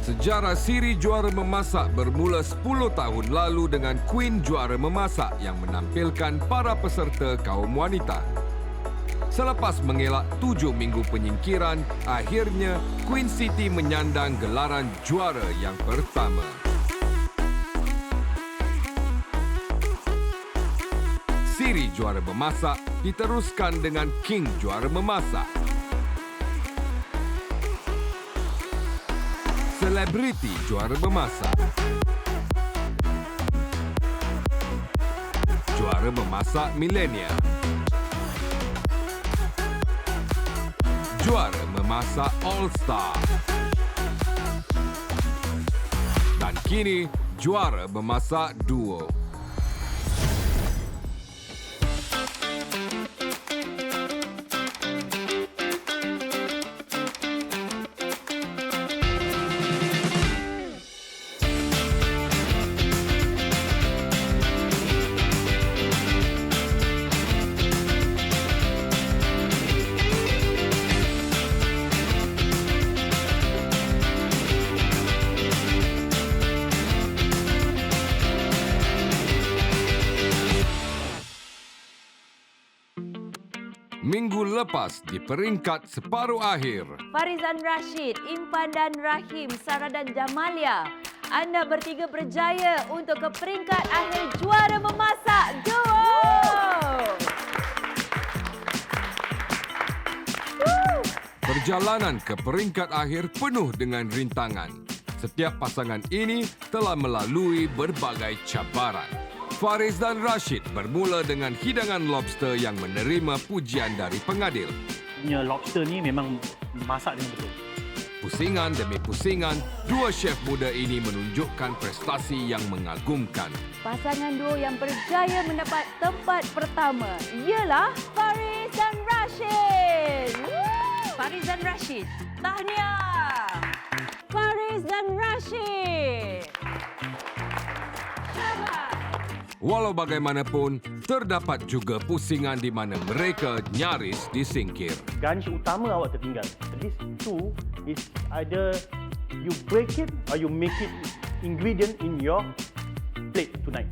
Sejarah siri juara memasak bermula 10 tahun lalu dengan Queen Juara Memasak yang menampilkan para peserta kaum wanita. Selepas mengelak 7 minggu penyingkiran, akhirnya Queen Siti menyandang gelaran juara yang pertama. Siri Juara Memasak diteruskan dengan King Juara Memasak. Selebriti Juara Memasak. Juara Memasak Milenial. Juara Memasak All Star. Dan kini Juara Memasak Duo. Minggu lepas di peringkat separuh akhir. Farizan Rashid, Impan dan Rahim, Sarah dan Jamalia. Anda bertiga berjaya untuk ke peringkat akhir Juara Memasak Duo. Perjalanan ke peringkat akhir penuh dengan rintangan. Setiap pasangan ini telah melalui berbagai cabaran. Fariz dan Rashid bermula dengan hidangan lobster yang menerima pujian dari pengadil. Punya lobster ni memang masak dengan betul. Pusingan demi pusingan, dua chef muda ini menunjukkan prestasi yang mengagumkan. Pasangan duo yang berjaya mendapat tempat pertama ialah Fariz dan Rashid. Fariz dan Rashid, tahniah. Fariz dan Rashid. Walau bagaimanapun, terdapat juga pusingan di mana mereka nyaris disingkir. Garnish utama awak tertinggal. This two is either you break it or you make it ingredient in your plate tonight.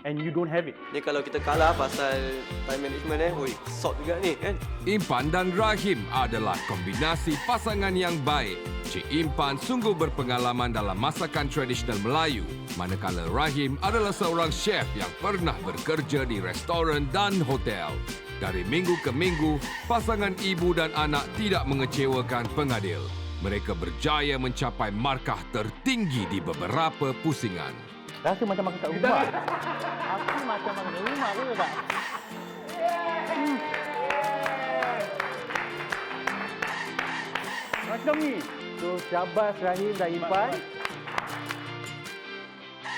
And you don't have it. Ni kalau kita kalah pasal time management sort juga ni kan. Impan dan Rahim adalah kombinasi pasangan yang baik. Cik Impan sungguh berpengalaman dalam masakan tradisional Melayu, manakala Rahim adalah seorang chef yang pernah bekerja di restoran dan hotel. Dari minggu ke minggu, pasangan ibu dan anak tidak mengecewakan pengadil. Mereka berjaya mencapai markah tertinggi di beberapa pusingan. Rasa macam makan kat rumah. Aku macam makan kat rumah ke tak? Macam ni. So, syabas Rahim dan Impan.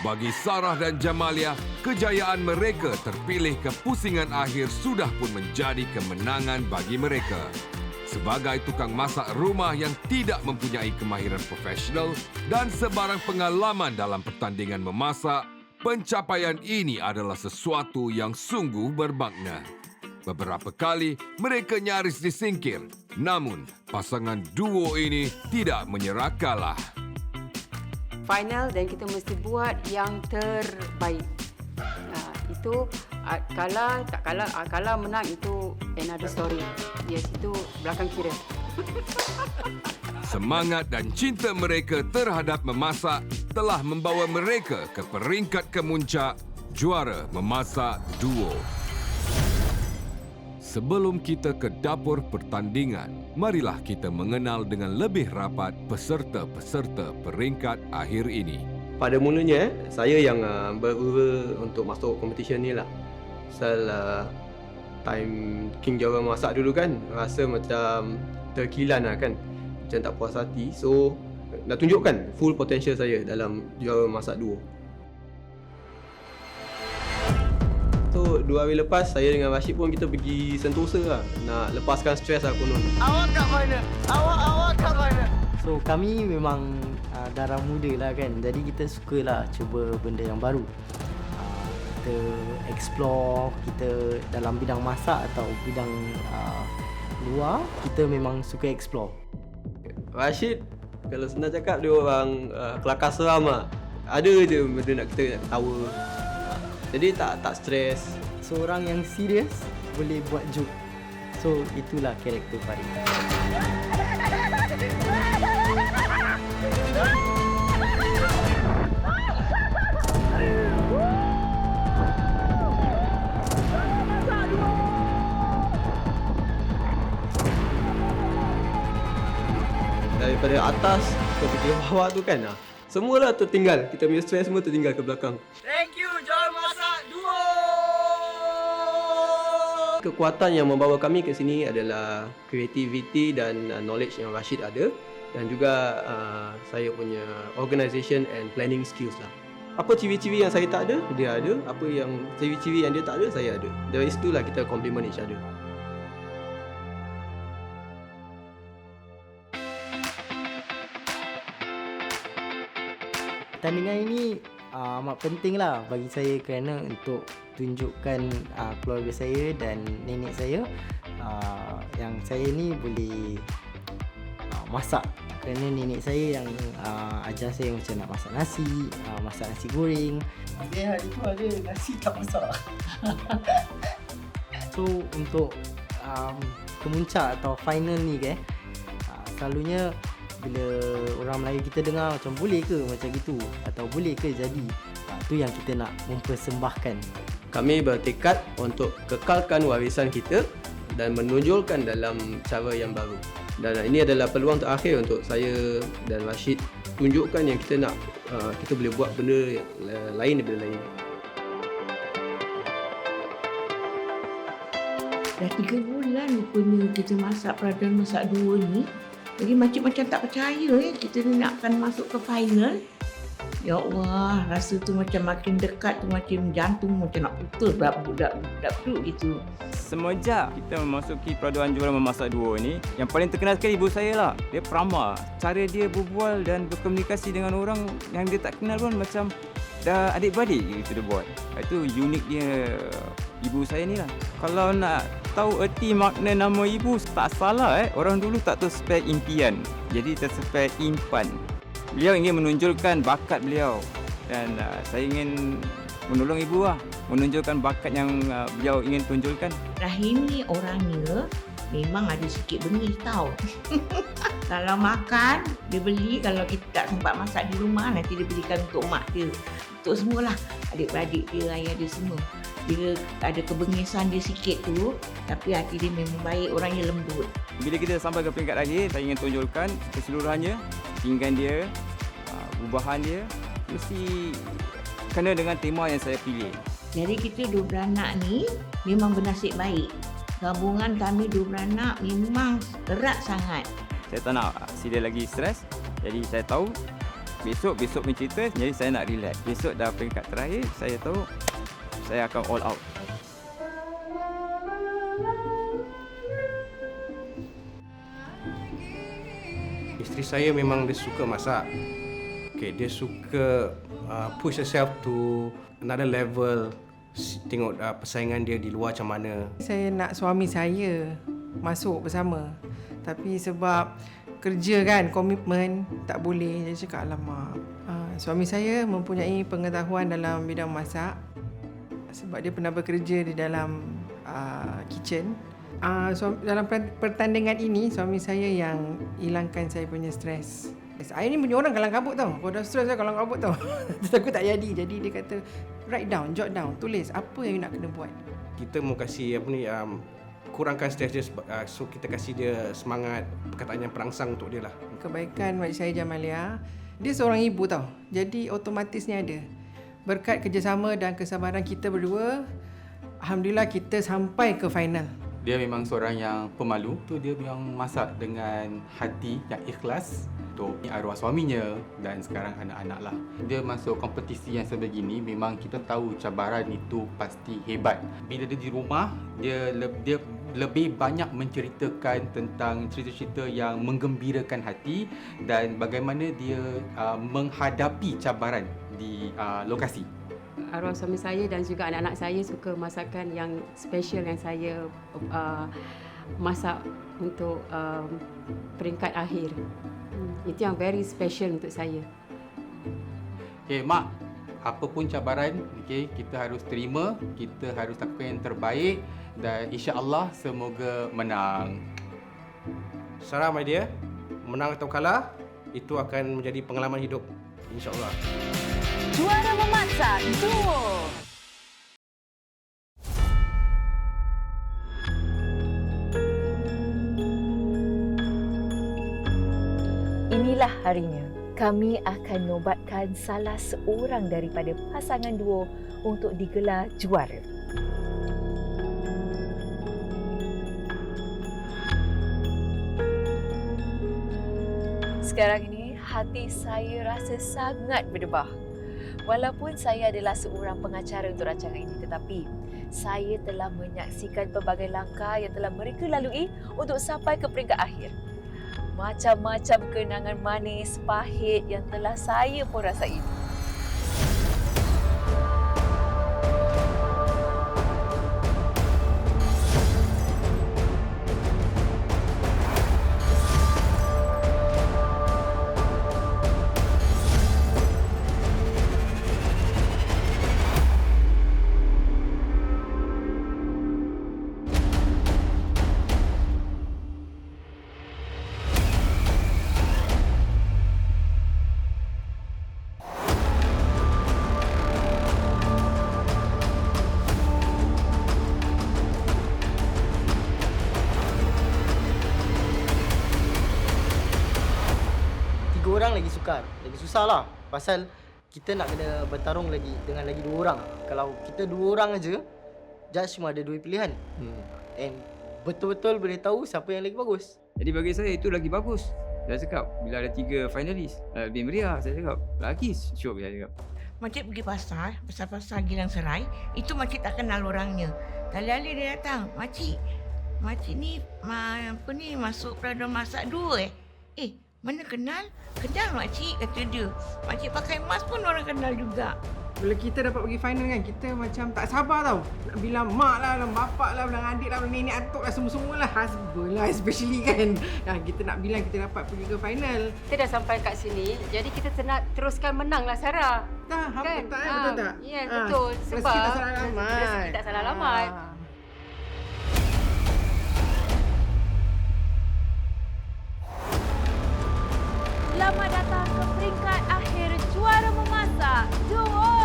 Bagi Sarah dan Jamalia, kejayaan mereka terpilih ke pusingan akhir sudah pun menjadi kemenangan bagi mereka. Sebagai tukang masak rumah yang tidak mempunyai kemahiran profesional dan sebarang pengalaman dalam pertandingan memasak, pencapaian ini adalah sesuatu yang sungguh bermakna. Beberapa kali mereka nyaris disingkir, namun pasangan duo ini tidak menyerah kalah. Final dan kita mesti buat yang terbaik. Itu kalah tak kalah, kalah menang itu another story. Yes, itu belakang kira. Semangat dan cinta mereka terhadap memasak telah membawa mereka ke peringkat kemuncak Juara Memasak Duo. Sebelum kita ke dapur pertandingan, marilah kita mengenal dengan lebih rapat peserta-peserta peringkat akhir ini. Pada mulanya saya yang berura untuk masuk kompetisi ni lah. Pasal time King Juara Memasak dulu kan, rasa macam terkilan lah kan. Macam tak puas hati. So nak tunjukkan full potential saya dalam Juara Memasak Duo. So 2 hari lepas saya dengan Rashid pun kita pergi Sentosa lah. Nak lepaskan stres lah konon. Awak kat mana? Awak kat mana? So kami memang darah muda lah kan. Jadi kita sukalah cuba benda yang baru. Kita explore, kita dalam bidang masak atau bidang luar, kita memang suka explore. Rashid Kalau senang cakap dia orang kelakar seram lah. Ada je benda nak kita nak ketawa. Jadi tak stres. Seorang yang serius boleh buat joke. So itulah karakter Farid. Daripada atas ke pergi bawah tu kan, semualah tertinggal. Kita punya stres semua tertinggal ke belakang. Thank you, Juara Masak 2. Kekuatan yang membawa kami ke sini adalah creativity dan knowledge yang Rashid ada, dan juga saya punya organisation and planning skills lah. Apa ciri-ciri yang saya tak ada, dia ada. Apa yang ciri-ciri yang dia tak ada, saya ada. Dari situlah kita complement each other. Pertandingan ini amat penting lah bagi saya kerana untuk tunjukkan keluarga saya dan nenek saya yang saya ni boleh masak. Kerana nenek saya yang ajar saya macam nak masak nasi goreng. Dia hari tu ada nasi tak masak. So untuk kemuncak atau final ni selalunya bila orang Melayu kita dengar macam boleh ke macam gitu atau boleh ke jadi, tu yang kita nak mempersembahkan. Kami bertekad untuk kekalkan warisan kita dan menonjolkan dalam cara yang baru. Dan ini adalah peluang terakhir untuk saya dan Rashid tunjukkan yang kita nak, kita boleh buat benda lain daripada lain. Dah 3 bulan rupanya kita masak peraduan masak 2 ni. Jadi macam tak percaya kita ni nakkan masuk ke final. Ya Allah, rasa tu macam makin dekat tu macam jantung macam nak putus budak-budak tu gitu. Semenjak kita memasuki peraduan juara memasak 2 ni, yang paling terkenal sekali ibu saya lah. Dia peramah. Cara dia berbual dan berkomunikasi dengan orang yang dia tak kenal pun macam dah adik-beradik gitu dia buat. Itu unik dia ibu saya ni lah. Kalau nak tahu erti makna nama ibu, tak salah orang dulu tak tahu spell impian. Jadi terspell impan. Beliau ingin menonjolkan bakat beliau dan saya ingin menolong ibu lah, menonjolkan bakat yang beliau ingin tunjulkan. Rahim ni orangnya memang ada sikit bengis tau. Kalau makan, dia beli. Kalau kita tak sempat masak di rumah, nanti dia belikan untuk mak dia. Untuk semualah, adik-beradik dia, ayah dia semua. Dia ada kebengisan dia sikit tu, tapi hati dia memang baik, orangnya lembut. Bila kita sampai ke peringkat akhir, saya ingin tunjulkan keseluruhannya, tinggan dia, ubahan dia, mesti kena dengan tema yang saya pilih. Jadi kita 2 beranak ni memang bernasib baik. Gabungan kami 2 beranak memang erat sangat. Saya tak nak si dia lagi stres, jadi saya tahu besok mencerita, jadi saya nak relax. Besok dah peringkat terakhir, saya tahu saya akan all out. Isteri saya memang dia suka masak. Okay, dia suka push herself to another level. Tengok persaingan dia di luar macam mana. Saya nak suami saya masuk bersama. Tapi sebab kerja kan, komitmen, tak boleh. Jadi cakap, alamak. Suami saya mempunyai pengetahuan dalam bidang masak. Sebab dia pernah bekerja di dalam kitchen. Dalam pertandingan ini, suami saya yang hilangkan saya punya stres. Saya ni punya orang kalang kabut tau. Kalau dah stres saya kalang kabut tau. Aku tak jadi. Jadi dia kata, write down, jot down, tulis apa yang you nak kena buat. Kita mau kasih kurangkan stres dia, so kita kasih dia semangat, perkataan yang perangsang untuk dia lah. Kebaikan Makcik saya Jamalia, dia seorang ibu tau. Jadi otomatisnya ada. Berkat kerjasama dan kesabaran kita berdua, alhamdulillah kita sampai ke final. Dia memang seorang yang pemalu. Tu dia memang masak dengan hati yang ikhlas untuk arwah suaminya dan sekarang anak-anak lah. Dia masuk kompetisi yang sebegini, memang kita tahu cabaran itu pasti hebat. Bila dia di rumah, dia lebih banyak menceritakan tentang cerita-cerita yang menggembirakan hati dan bagaimana dia menghadapi cabaran di lokasi. Arwah suami saya dan juga anak-anak saya suka masakan yang special yang saya masak untuk peringkat akhir. Itu yang very special untuk saya. Okey, Mak, apa pun cabaran, okey, kita harus terima, kita harus lakukan yang terbaik dan insya-Allah semoga menang. Sarah, my dear, menang atau kalah, itu akan menjadi pengalaman hidup. InsyaAllah. Juara memasak duo. Inilah harinya. Kami akan nobatkan salah seorang daripada pasangan duo untuk digelar juara. Sekarang ini, hati saya rasa sangat berdebah. Walaupun saya adalah seorang pengacara untuk rancangan ini, tetapi saya telah menyaksikan pelbagai langkah yang telah mereka lalui untuk sampai ke peringkat akhir. Macam-macam kenangan manis, pahit yang telah saya pun rasai. Orang lagi sukar, lagi susah lah. Pasal kita nak kena bertarung lagi dengan lagi 2 orang. Kalau kita 2 orang aja, judge cuma ada 2 pilihan. And betul-betul boleh tahu siapa yang lagi bagus. Jadi bagi saya itu lagi bagus. Saya cakap bila ada 3 finalis, lebih meriah saya cakap. Lagi syok saya cakap. Makcik pergi pasar Gilang Serai, itu makcik tak kenal orangnya. Kali-kali dia datang, makcik ni masuk peraduan masak 2 mana kenal? Kenal makcik, kata dia. Makcik pakai mask pun orang kenal juga. Bila kita dapat pergi final kan, kita macam tak sabar tau. Nak bilang mak lah, bapak lah, bilang adik lah, bilang nenek atuk lah, semua-semua lah. Husband lah especially kan. Kita nak bilang kita dapat pergi ke final. Kita dah sampai kat sini, jadi kita nak teruskan menang lah Sarah. Tak, kan? betul tak? Ya, betul. Sebab rezeki tak salah alamat. Rezeki tak salah alamat. Selamat datang ke peringkat akhir juara memasak duo.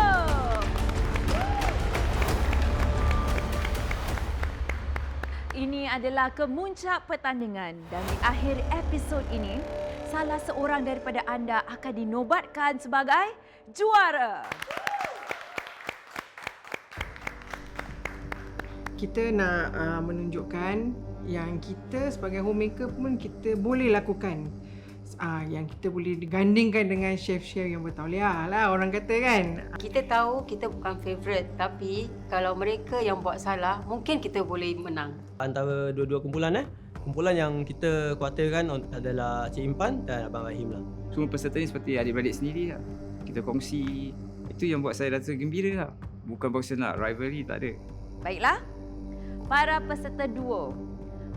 Ini adalah kemuncak pertandingan dan di akhir episod ini, salah seorang daripada anda akan dinobatkan sebagai juara. Kita nak menunjukkan yang kita sebagai homemaker pun kita boleh lakukan. Yang kita boleh digandingkan dengan chef-chef yang bertauliah lah, orang kata kan. Kita tahu kita bukan favourite, tapi kalau mereka yang buat salah, mungkin kita boleh menang. Antara dua-dua kumpulan kumpulan yang kita kuatirkan adalah Cik Impan dan Abang Rahim lah. Semua peserta ni seperti adik-beradik sendiri lah. Kita kongsi. Itu yang buat saya rasa gembira lah. Bukan berasa nak rivalry, tak ada. Baiklah, para peserta duo.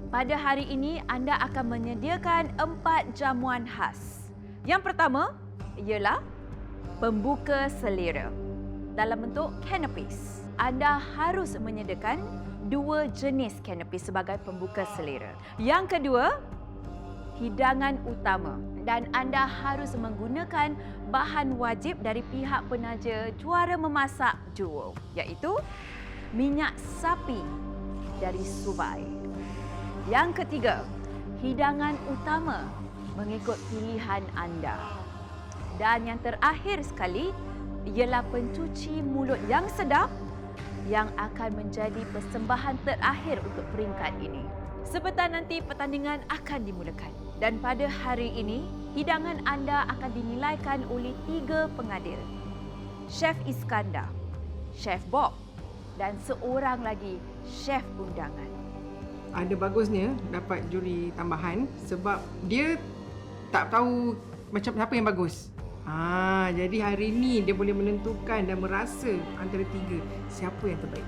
Pada hari ini, anda akan menyediakan 4 jamuan khas. Yang pertama ialah pembuka selera dalam bentuk canapes. Anda harus menyediakan 2 jenis canapes sebagai pembuka selera. Yang kedua, hidangan utama. Dan anda harus menggunakan bahan wajib dari pihak penaja juara memasak duo, iaitu minyak sapi dari Subai. Yang ketiga, hidangan utama mengikut pilihan anda. Dan yang terakhir sekali ialah pencuci mulut yang sedap yang akan menjadi persembahan terakhir untuk peringkat ini. Sebentar nanti pertandingan akan dimulakan. Dan pada hari ini, hidangan anda akan dinilaikan oleh 3 pengadil. Chef Iskandar, Chef Bob dan seorang lagi chef undangan. Ada bagusnya dapat juri tambahan sebab dia tak tahu macam siapa yang bagus. Jadi hari ini dia boleh menentukan dan merasa antara 3 siapa yang terbaik.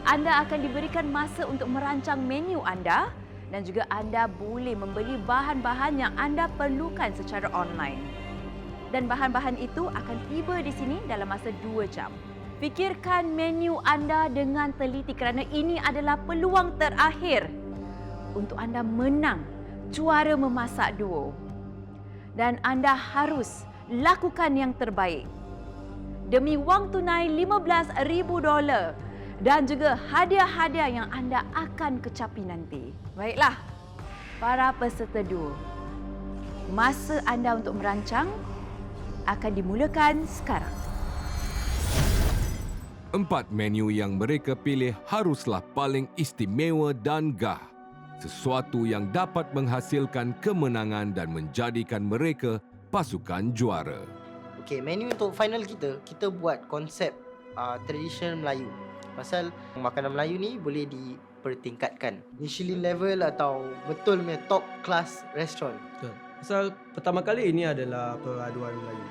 Anda akan diberikan masa untuk merancang menu anda dan juga anda boleh membeli bahan-bahan yang anda perlukan secara online. Dan bahan-bahan itu akan tiba di sini dalam masa 2 jam. Fikirkan menu anda dengan teliti kerana ini adalah peluang terakhir untuk anda menang juara memasak duo. Dan anda harus lakukan yang terbaik. Demi wang tunai $15,000 dan juga hadiah-hadiah yang anda akan kecapi nanti. Baiklah, para peserta duo. Masa anda untuk merancang akan dimulakan sekarang. 4 menu yang mereka pilih haruslah paling istimewa dan gah. Sesuatu yang dapat menghasilkan kemenangan dan menjadikan mereka pasukan juara. Okey, menu untuk final kita buat konsep tradisional Melayu. Pasal makanan Melayu ni boleh dipertingkatkan. Michelin level atau betul punya top class restaurant. Betul. Pasal pertama kali ini adalah peraduan Melayu.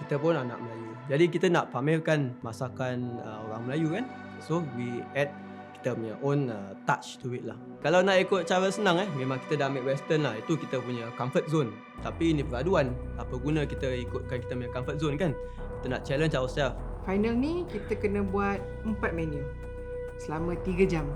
Kita pun anak Melayu. Jadi kita nak pamerkan masakan orang Melayu kan. So we add kita punya own touch to it lah. Kalau nak ikut cara senang memang kita dah ambil western lah. Itu kita punya comfort zone. Tapi ini peraduan. Apa guna kita ikutkan kita punya comfort zone kan? Kita nak challenge ourselves. Final ni kita kena buat 4 menu selama 3 jam.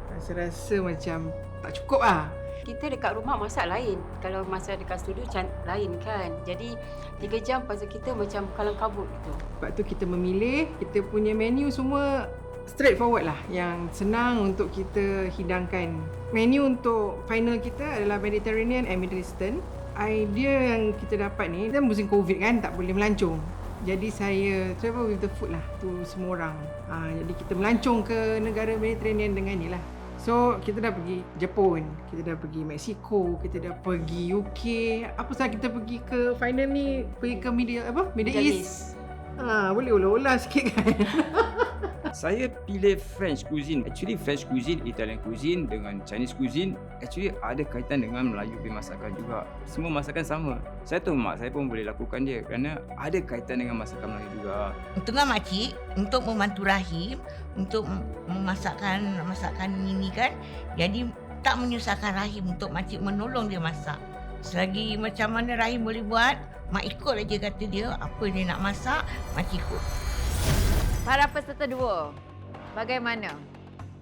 Rasa-rasa macam tak cukup lah. Kita dekat rumah masak lain. Kalau masak dekat studio lain kan. Jadi 3 jam pasal kita macam kalang kabut gitu. Sebab tu kita memilih, kita punya menu semua straightforward lah. Yang senang untuk kita hidangkan. Menu untuk final kita adalah Mediterranean and Middle Eastern. Idea yang kita dapat ni, kita musim COVID kan, tak boleh melancong. Jadi saya travel with the food lah tu semua orang. Jadi kita melancong ke negara Mediterranean dengan ni lah. So kita dah pergi Jepun, kita dah pergi Mexico, kita dah pergi UK. Apa sahaja kita pergi ke final ni, pergi ke Middle East. Boleh olah-olah sikit kan. Saya pilih French cuisine. Actually French cuisine, Italian cuisine dengan Chinese cuisine actually ada kaitan dengan Melayu punya masakan juga. Semua masakan sama. Saya tahu mak saya pun boleh lakukan dia kerana ada kaitan dengan masakan Melayu juga. Untuk makcik, untuk membantu Rahim, untuk memasakkan masakan ini kan. Jadi tak menyusahkan Rahim untuk makcik menolong dia masak. Selagi macam mana Rahim boleh buat, mak ikut aja kata dia, apa dia nak masak, makcik ikut. Para peserta duo, bagaimana?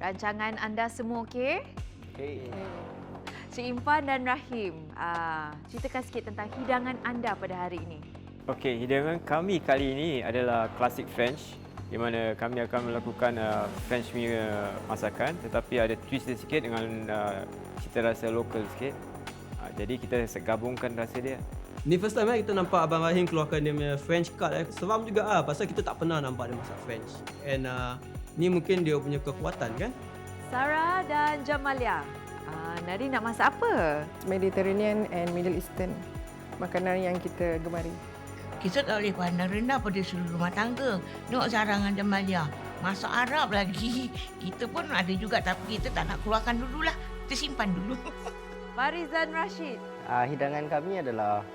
Rancangan anda semua okey? Okey. Cik Impan dan Rahim, ceritakan sikit tentang hidangan anda pada hari ini. Okey, hidangan kami kali ini adalah klasik French di mana kami akan melakukan French punya masakan tetapi ada twist sikit dengan cita rasa lokal sikit. Jadi kita gabungkan rasa dia. Ni first time kita nampak Abang Rahim keluarkan dia punya French card. Seram juga pasal kita tak pernah nampak dia masak French. And ni mungkin dia punya kekuatan kan. Sarah dan Jamalia, Nari nak masak apa? Mediterranean and Middle Eastern. Makanan yang kita gemari. Kita tak boleh pandang rendah pada seluruh rumah tangga. Tengok Sarah dan Jamalia. Masak Arab lagi. Kita pun ada juga tapi kita tak nak keluarkan dululah. Kita simpan dulu. Farizan Rashid. Hidangan kami adalah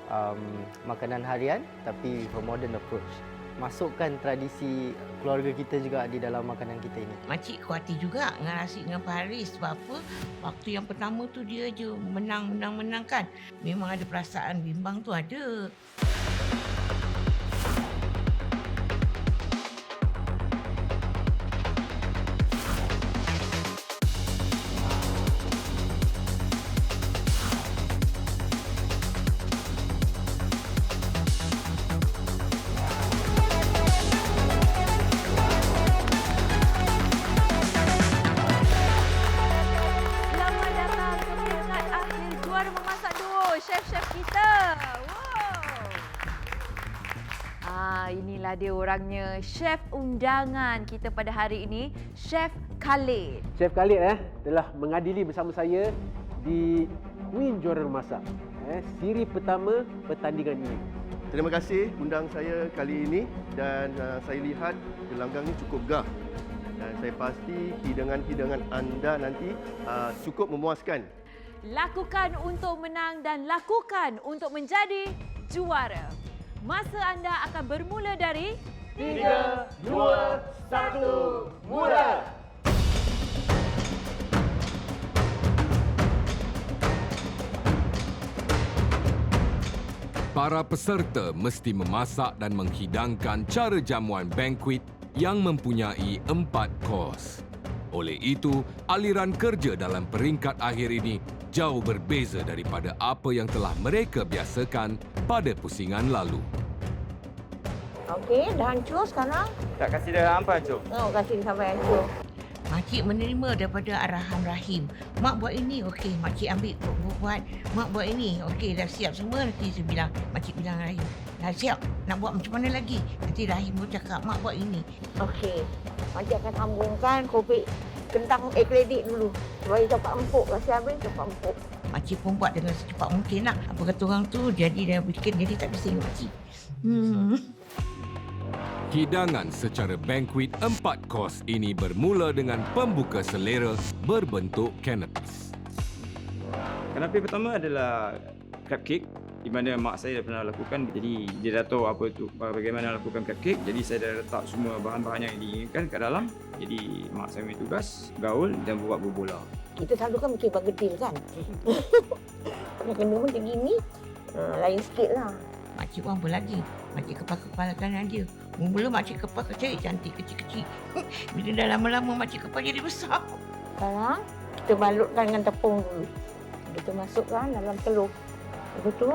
makanan harian tapi with a modern approach. Masukkan tradisi keluarga kita juga di dalam makanan kita ini. Makcik kuat hati juga dengan Rashid dengan Faris. Sebab apa? Waktu yang pertama tu dia je menang kan. Memang ada perasaan bimbang tu ada. Inilah dia orangnya, chef undangan kita pada hari ini, Chef Khalid. Chef Khalid telah mengadili bersama saya di Win Juara Memasak, siri pertama pertandingan ini. Terima kasih undang saya kali ini dan saya lihat gelanggang ini cukup gah. Dan saya pasti hidangan-hidangan anda nanti cukup memuaskan. Lakukan untuk menang dan lakukan untuk menjadi juara. Masa anda akan bermula dari 3, 2, 1, mula! Para peserta mesti memasak dan menghidangkan cara jamuan banquet yang mempunyai 4 kos. Oleh itu, aliran kerja dalam peringkat akhir ini jauh berbeza daripada apa yang telah mereka biasakan pada pusingan lalu. Okey, dah hancur sekarang. Tak kasih dah hampa, Cuk. Oh, kasih sampai hancur. Makcik menerima daripada arahan Rahim. Mak buat ini, okey. Makcik ambil buat. Mak buat ini, okey. Dah siap semua. Nanti saya bilang, makcik bilang Rahim, dah siap. Nak buat macam mana lagi? Nanti Rahim pun cakap, mak buat ini. Okey. Makcik akan sambungkan kopi kentang kredit dulu. Supaya cepat empuk. Kasih habis, cepat empuk. Makcik pun buat dengan secepat mungkin lah. Apa kata orang tu, jadi dah bikin, jadi tak bisa ingat makcik. Hidangan secara banquet 4 kos ini bermula dengan pembuka selera berbentuk canapes. Kanapi pertama adalah cupcake di mana mak saya dah pernah lakukan. Jadi dia dah tahu apa tu, bagaimana lakukan cupcake. Jadi saya dah letak semua bahan-bahan yang diinginkan kat dalam. Jadi mak saya punya tugas gaul dan buat berbola. Kita selalu kan bikin bergedil kan. Yang kena macam gini, lain sikit lah. Makcik pun apa lagi? Makcik kepala-kepalakan dia. Mula makcik kepala kecil, cantik kecil-kecil. Bila dah lama-lama makcik kepala jadi besar. Sekarang kita balutkan dengan tepung dulu. Kita masukkan dalam telur. Lepas tu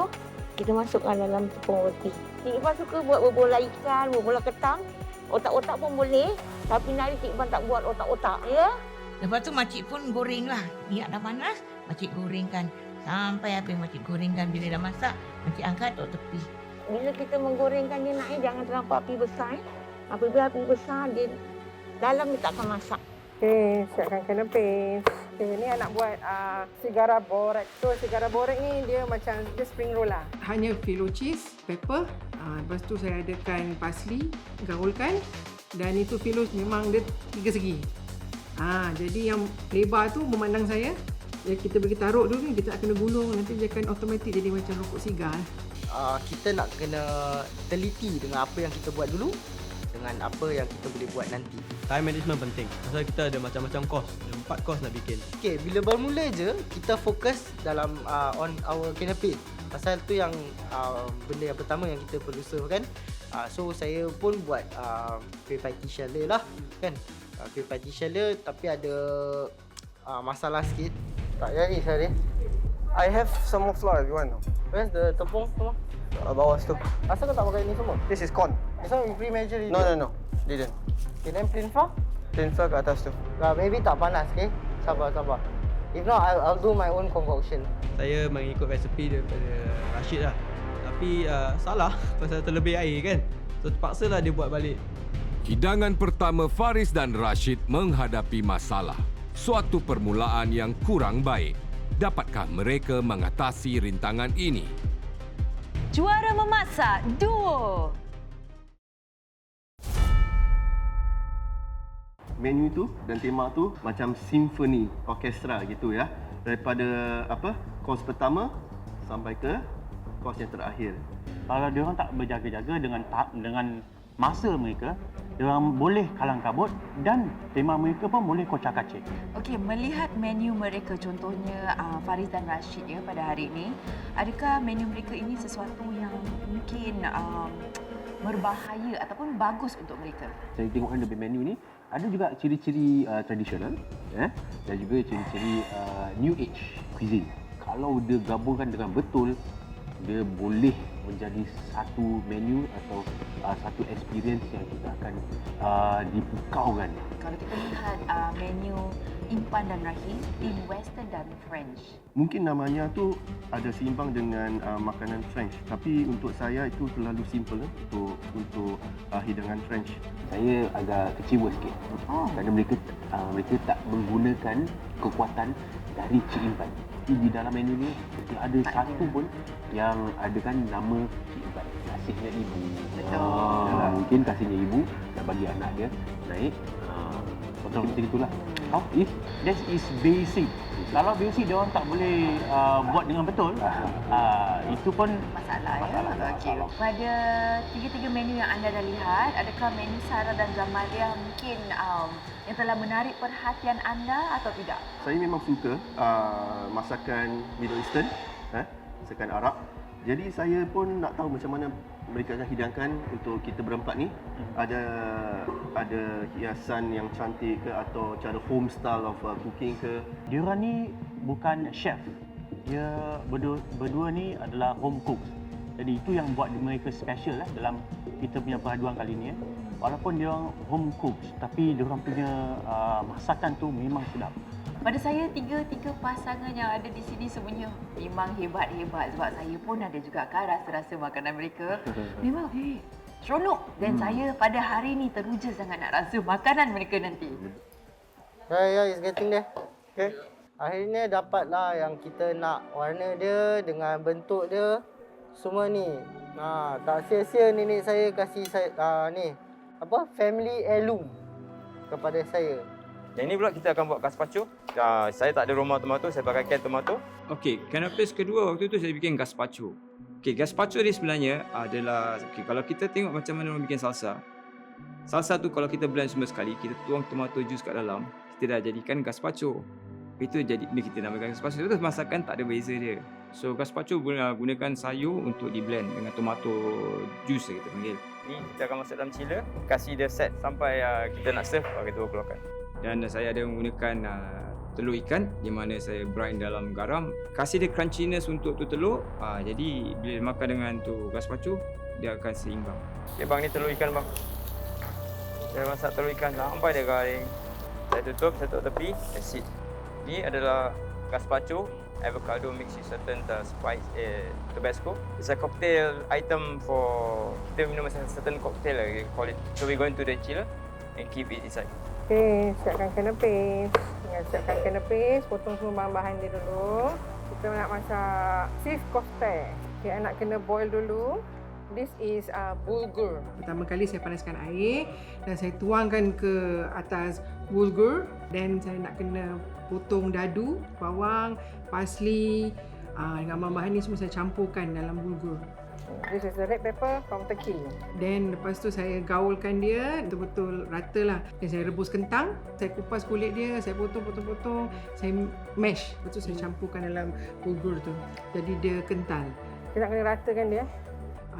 kita masukkan dalam tepung roti. Cik Iban suka buat berbola ikan, berbola ketang. Otak-otak pun boleh. Tapi nanti Cik Iban tak buat otak-otak, ya? Lepas tu makcik pun goreng lah. Minyak dah panas, makcik gorengkan. Sampai habis makcik gorengkan. Bila dah masak, makcik angkat tok tepi. Bila kita menggorengkan dia naik, jangan terlampau api besar. Apabila api besar, dia dalam dia tak akan masak. Okey, siapkan canapes. Okey, ni nak buat sigara borek. So, sigara borek ni dia macam dia spring roll lah. Hanya phyllo cheese, pepper. Lepas tu saya adakan parsley, gaulkan. Dan itu phyllo memang dia 3 segi. Jadi yang lebar tu memandang saya. Kita bagi taruh dulu ni, kita nak kena gulung. Nanti dia akan automatik jadi macam rokok sigar. Kita nak kena teliti dengan apa yang kita buat dulu dengan apa yang kita boleh buat nanti. Time management penting. Pasal kita ada macam-macam course. Ada 4 course nak bikin. Okey, bila bermula je kita fokus dalam on our canapé. Pasal tu yang benda yang pertama yang kita perlu serve kan. So saya pun buat cream pie sheller lah kan. Cream pie sheller tapi ada masalah sikit. Tak jadi sorry. I have some more flour if you want. Where's the tepung semua? Bawah situ. Asal kau tak pakai ni semua? This is corn. This one we pre-measure it. No. Didn't. Okay, then plain flour? Plain flour kat atas tu. Maybe tak panas, okay? Sabar. If not, I'll do my own concoction. Saya mengikut resepi daripada Rashid lah. Tapi salah pasal terlebih air kan. So terpaksalah dia buat balik. Hidangan pertama Faris dan Rashid menghadapi masalah. Suatu permulaan yang kurang baik. Dapatkah mereka mengatasi rintangan ini? Juara memasak duo. Menu tu dan tema tu macam simfoni orkestra gitu ya. Daripada kos pertama sampai ke kos yang terakhir. Kalau dia orang tak berjaga-jaga dengan masa mereka, dia orang boleh kalang kabut dan tema mereka pun boleh kocak-kacik. Okey, melihat menu mereka contohnya Faris dan Rashid ya pada hari ini, adakah menu mereka ini sesuatu yang mungkin berbahaya ataupun bagus untuk mereka? Saya tengokkan lebih menu ni ada juga ciri-ciri tradisional dan juga ciri-ciri new age cuisine. Kalau dia gabungkan dengan betul, dia boleh menjadi satu menu atau satu experience yang kita akan dipukaukan. Kalau kita lihat menu Impan dan Rahim in Western dan French. Mungkin namanya tu ada seimbang dengan makanan French, tapi untuk saya itu terlalu simple untuk hidangan French. Saya agak kecewa sikit kerana mereka tak menggunakan kekuatan dari Cik Impan. Di dalam menu ni ada satu pun yang adakan nama Cik Impan, kasihnya ibu. Mungkin kasihnya ibu nak bagi anak dia naik macam itulah. That is basic. Kalau basic dia orang tak boleh buat dengan betul, itu pun masalah ya. Okey. Pada tiga-tiga menu yang anda dah lihat, adakah menu Sarah dan Jamalia mungkin yang telah menarik perhatian anda atau tidak? Saya memang suka masakan Middle Eastern, masakan Arab. Jadi saya pun nak tahu macam mana mereka akan hidangkan untuk kita berempat ni. Ada hiasan yang cantik ke atau cara home style of cooking ke? Diorang ni bukan chef. Dia berdua ni adalah home cook. Jadi itu yang buat mereka special dalam kita punya perpaduan kali ni. Walaupun dia orang home cook, tapi dia orang punya masakan tu memang sedap. Pada saya, tiga pasangan yang ada di sini semuanya memang hebat-hebat. Sebab saya pun ada juga kan rasa-rasa makanan mereka. Memang seronok. Dan saya pada hari ni teruja sangat nak rasa makanan mereka nanti. Ya, it's getting there. Okay. Akhirnya dapatlah yang kita nak. Warna dia dengan bentuk dia, semua ni. Tak sia-sia nenek saya kasih saya family heirloom kepada saya. Yang ini pula kita akan buat gazpacho. Saya tak ada Roma tomato, saya pakai canned tomato. Okey, canapes kedua waktu tu saya bikin gazpacho. Okey, gazpacho ni sebenarnya adalah kalau kita tengok macam mana orang bikin salsa. Salsa tu kalau kita blend semua sekali, kita tuang tomato juice kat dalam, kita dah jadikan gazpacho. Itu jadi ni kita namakan gazpacho. Itu masakan tak ada beza dia. So gazpacho gunakan sayur untuk di blend dengan tomato juice kita panggil. Ni kita akan masuk dalam chiller, kasih dia set sampai kita nak serve baru kita keluarkan. Dan saya ada menggunakan telur ikan di mana saya brine dalam garam. Kasih dia crunchiness untuk tu telur. Jadi bila makan dengan tu gazpacho, dia akan seimbang. Okay bang, ni telur ikan bang. Saya masak telur ikan sampai dia garing. Saya tutup tepi. That's it. Ni adalah gazpacho, avocado mixed with certain spice Tabasco. It's a cocktail item for kita minum certain cocktail we call it. So we go into the chiller and keep it inside. Okey, siapkan canapes. Siapkan canapes, potong semua bahan-bahan dia dulu. Kita nak masak beef kofta. Okey, nak kena boil dulu. This is bulgur. Pertama kali saya panaskan air dan saya tuangkan ke atas bulgur. Dan saya nak kena potong dadu, bawang, parsley dengan bahan-bahan ni semua saya campurkan dalam bulgur. This is the red pepper from Turkey. Then lepas tu saya gaulkan dia betul-betul rata lah. Dan saya rebus kentang, saya kupas kulit dia, saya potong, saya mash. Lepas tu saya campurkan dalam bulgur tu. Jadi dia kental. Kita nak kena ratakan dia.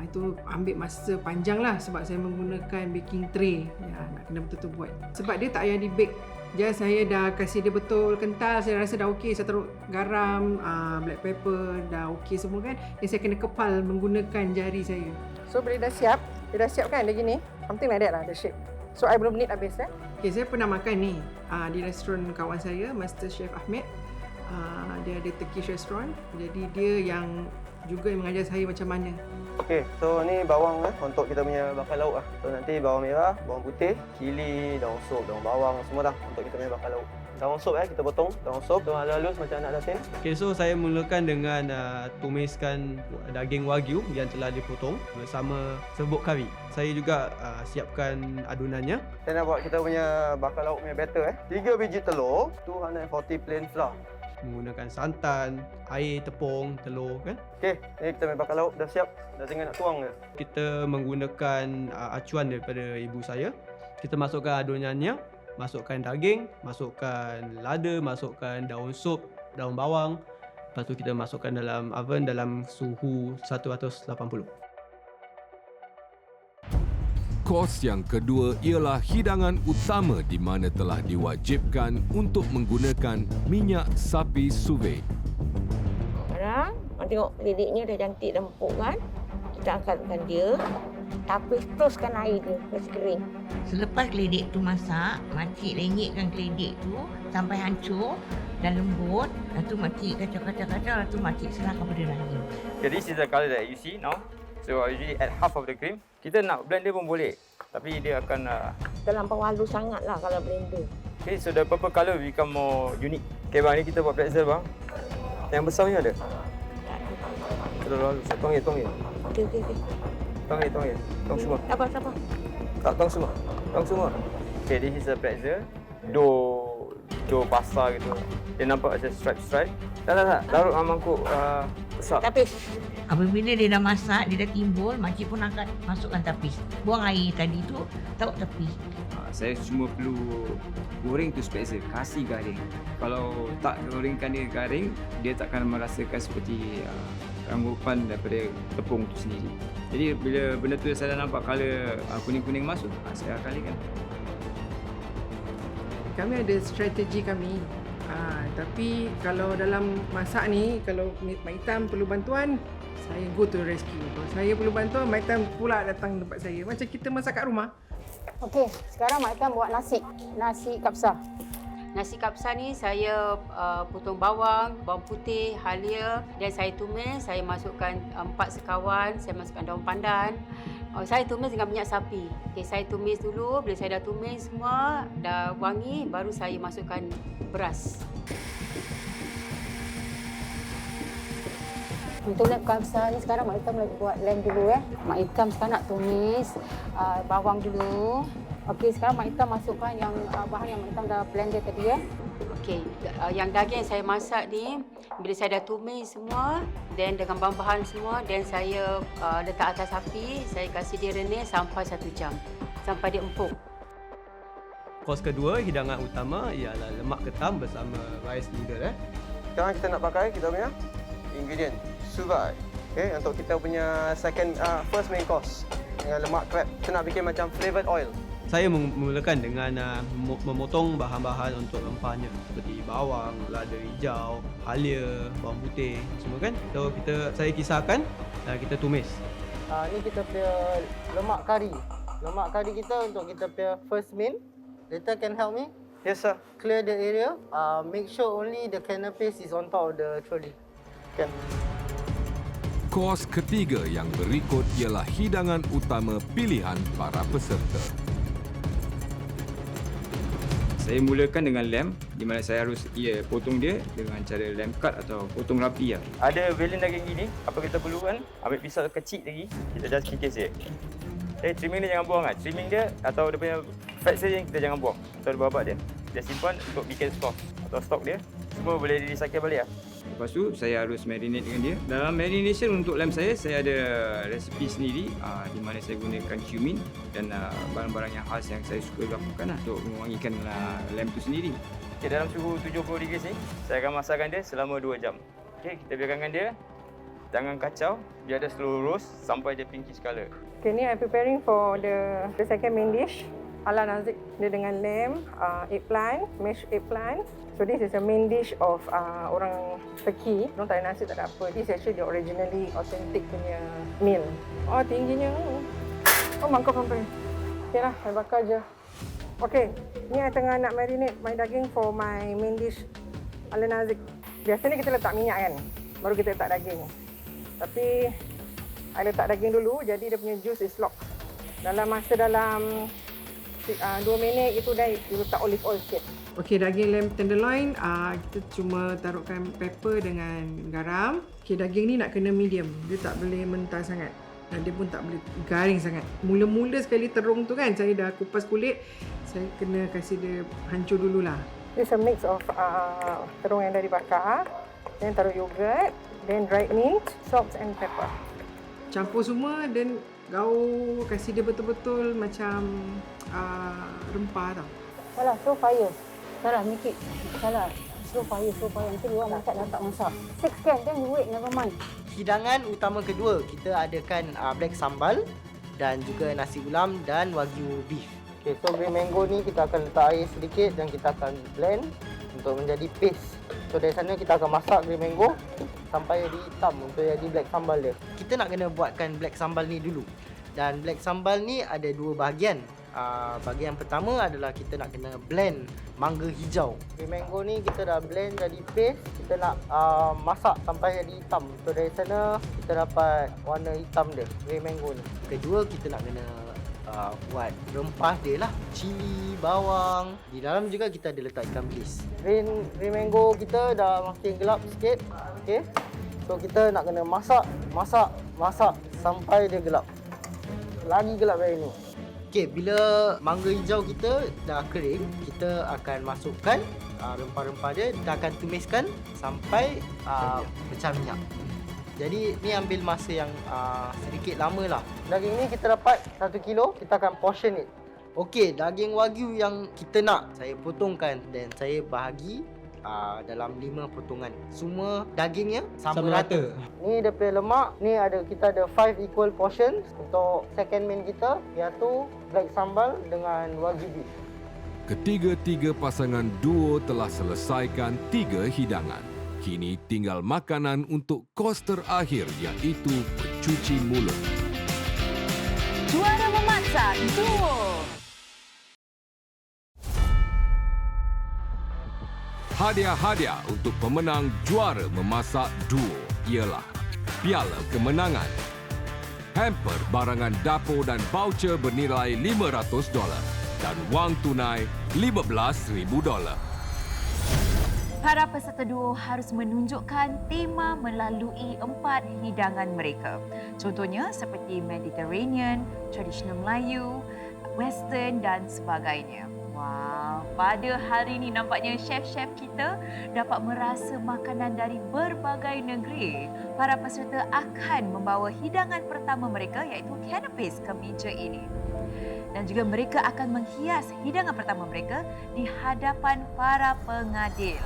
Itu ambil masa panjang lah sebab saya menggunakan baking tray. Nak kena betul-betul buat. Sebab dia tak payah di bake. Just saya dah kasih dia betul kental, saya rasa dah okey. Saya taruh garam, black pepper, dah okey semua kan. Dan saya kena kepal menggunakan jari saya. So bila dah siap, dia dah siap kan dia gini. Something like that lah, the shape. So I belum menit habis Okay, saya pernah makan ni di restoran kawan saya, Master Chef Ahmed. Dia ada Turkish restaurant. Jadi dia yang juga mengajar saya macam mana. Okey, so ni bawang untuk kita punya bakar lauk . So nanti bawang merah, bawang putih, cili, daun sup, daun bawang semua dah untuk kita punya bakar lauk. Daun sup kita potong, daun sup tu halus macam anak datin. Okey, so saya mulakan dengan tumiskan daging wagyu yang telah dipotong bersama serbuk kari. Saya juga siapkan adunannya. Saya nak buat kita punya bakar lauk punya batter 3 biji telur, 240 plain flour. Menggunakan santan, air, tepung, telur kan. Okey, ni kita main bakar lauk dah siap. Dah tinggal nak tuang je. Kita menggunakan acuan daripada ibu saya. Kita masukkan adunannya, masukkan daging, masukkan lada, masukkan daun sup, daun bawang. Lepas tu kita masukkan dalam oven dalam suhu 180. Kos yang kedua ialah hidangan utama di mana telah diwajibkan untuk menggunakan minyak sapi suve. Sekarang, tengok liliknya dah cantik dan empuk kan? Kita angkatkan dia, tapis teruskan air dia, mesti kering. Selepas keledek tu masak, makcik lenyekkan keledek tu sampai hancur dan lembut. Lepas tu makcik kacau-kacau, lepas tu makcik serahkan pada rahim. Okay, this is the colour that you see now. So I usually add half of the cream. Kita nak blend dia pun boleh. Tapi dia akan terlampau halus sangat lah kalau blender. Okay, so the purple colour become more unique. Okay bang, ni kita buat pretzel bang. Yang besar ni ada? Terlalu halus. Tong ye. Okey. Tong ye. Tong semua. Sabar. Tak, tong semua. Okay, this is a pretzel. Dough basah gitu. Dia nampak macam stripe. Tak. Larut dalam mangkuk besar. Tapis. Apabila dia dah masak, dia dah timbul, makcik pun akan masukkan tapis. Buang air tadi tu, taruh tepi. Saya cuma perlu goreng tu spesial, kasih garing. Kalau tak gorengkan dia garing, dia takkan merasakan seperti ranggupan daripada tepung tu sendiri. Jadi bila benda tu saya dah nampak colour kuning-kuning masuk, saya kalikan. Kami ada strategi kami. Tapi kalau dalam masak ni, kalau Mak Hitam perlu bantuan, saya go to rescue. Kalau saya perlu bantuan, Mak Hitam pula datang tempat saya. Macam kita masak kat rumah. Okey, sekarang Mak Hitam buat nasi kapsa. Nasi kapsa ni saya potong bawang putih, halia dan saya tumis. Saya masukkan 4 sekawan, saya masukkan daun pandan. Saya tumis dengan minyak sapi. Okey, saya tumis dulu. Bila saya dah tumis semua, dah wangi, baru saya masukkan beras. Untuk lem kapsa ni sekarang Mak Hitam lagi buat lem dulu Mak Hitam sekarang nak tumis bawang dulu. Okey, sekarang Mak Hitam masukkan yang bahan yang Mak Hitam dah blender tadi Okey, yang daging yang saya masak ni bila saya dah tumis semua dan dengan bahan-bahan semua dan saya letak atas api, saya kasih dia renyah sampai 1 jam sampai dia empuk. Kos kedua, hidangan utama ialah lemak ketam bersama rice noodle. Sekarang kita nak pakai kita punya ingredient subai. Okey, untuk kita punya first main course dengan lemak crab. Kita nak bikin macam flavored oil. Saya memulakan dengan memotong bahan-bahan untuk rempahnya seperti bawang, lada hijau, halia, bawang putih, semua kan. So saya kisarkan dan kita tumis. Ni kita punya lemak kari. Lemak kari kita untuk kita punya first meal. Later can help me? Yes sir. Clear the area. Make sure only the canapes is on top of the trolley. Okay. Kos ketiga yang berikut ialah hidangan utama pilihan para peserta. Saya mulakan dengan lem di mana saya harus potong dia dengan cara lem cut atau potong rapi lah. Ada velen daging gini, apa kita perlukan? Ambil pisau kecil lagi, kita just kikis je. Trimming dia jangan buang kan. Trimming dia atau dia punya fat saja yang kita jangan buang. Atau babak dia. Dia simpan untuk bikin stok atau stok dia. Semua boleh direcycle balik lah. Lepas tu saya harus marinate dengan dia. Dalam marination untuk lem saya ada resipi sendiri di mana saya gunakan cumin dan barang-barang yang khas yang saya suka lakukan untuk mewangikan lem tu sendiri. Okay, dalam suhu 70 degrees ni, saya akan masakkan dia selama 2 jam. Okay, kita biarkan dia. Jangan kacau, dia ada slow roast sampai dia pinkish colour. Okay, ni I'm preparing for the second main dish. Ala nazik dia dengan lamb, eggplant, mashed eggplant. So this is a main dish of orang Turkey. Diorang tak ada nasi, tak ada apa. This is actually the originally authentic punya meal. Oh, tingginya. Oh, mangkuk sampai. Okay lah, saya bakar je. Okay, ni saya tengah nak marinate my daging for my main dish ala nazik. Biasanya kita letak minyak kan, baru kita letak daging. Tapi saya letak daging dulu, jadi dia punya juice is locked. Dalam 2 minit itu dah letak olive oil sikit. Okey, daging lamb tenderloin kita cuma taruhkan pepper dengan garam. Okey, daging ni nak kena medium. Dia tak boleh mentah sangat. Dan dia pun tak boleh garing sangat. Mula-mula sekali terung tu kan, saya dah kupas kulit. Saya kena kasih dia hancur dululah. It's a mix of terung yang dah dibakar. Then taruh yogurt, then dried mint, salt and pepper. Campur semua dan gaul, kasih dia betul-betul macam rempah tau. Salah, slow fire. Salah, make it. Salah. Slow fire. Nanti luar masak dah tak masak. 6 can, then you wait, never mind. Hidangan utama kedua, kita adakan black sambal dan juga nasi ulam dan wagyu beef. Okay, so green mango ni kita akan letak air sedikit dan kita akan blend untuk menjadi paste. So dari sana kita akan masak green mango sampai jadi hitam untuk jadi black sambal dia. Kita nak kena buatkan black sambal ni dulu. Dan black sambal ni ada 2 bahagian. Bahagian pertama adalah kita nak kena blend mangga hijau. Green mango ni kita dah blend jadi paste. Kita nak masak sampai jadi hitam. So dari sana kita dapat warna hitam dia, green mango ni. Kedua kita nak kena buat rempah dia lah. Cili, bawang. Di dalam juga kita ada letak ikan bilis. Green mango kita dah makin gelap sikit. Okay. So kita nak kena masak sampai dia gelap. Lagi gelap dari ni. Okey, bila mangga hijau kita dah kering, kita akan masukkan rempah-rempah dia. Kita akan tumiskan sampai pecah minyak. Jadi ni ambil masa yang sedikit lama lah. Daging ni kita dapat 1 kilo, kita akan portion it. Okey, daging wagyu yang kita nak, saya potongkan dan saya bahagi dalam 5 potongan. Semua dagingnya sama Sama rata. rata. Ni dia punya lemak. Ni kita ada 5 equal portions. Untuk second main kita iaitu black sambal dengan wagyu beef. Ketiga-tiga pasangan duo telah selesaikan 3 hidangan. Kini tinggal makanan untuk kos terakhir iaitu pencuci mulut. Juara memasak duo. Hadiah-hadiah untuk pemenang juara memasak duo ialah piala kemenangan, hamper barangan dapur dan voucher bernilai $500 dan wang tunai $15,000. Para peserta duo harus menunjukkan tema melalui 4 hidangan mereka. Contohnya seperti Mediterranean, tradisional Melayu, Western dan sebagainya. Wow, pada hari ini nampaknya chef-chef kita dapat merasa makanan dari berbagai negeri. Para peserta akan membawa hidangan pertama mereka iaitu canapes ke meja ini. Dan juga mereka akan menghias hidangan pertama mereka di hadapan para pengadil.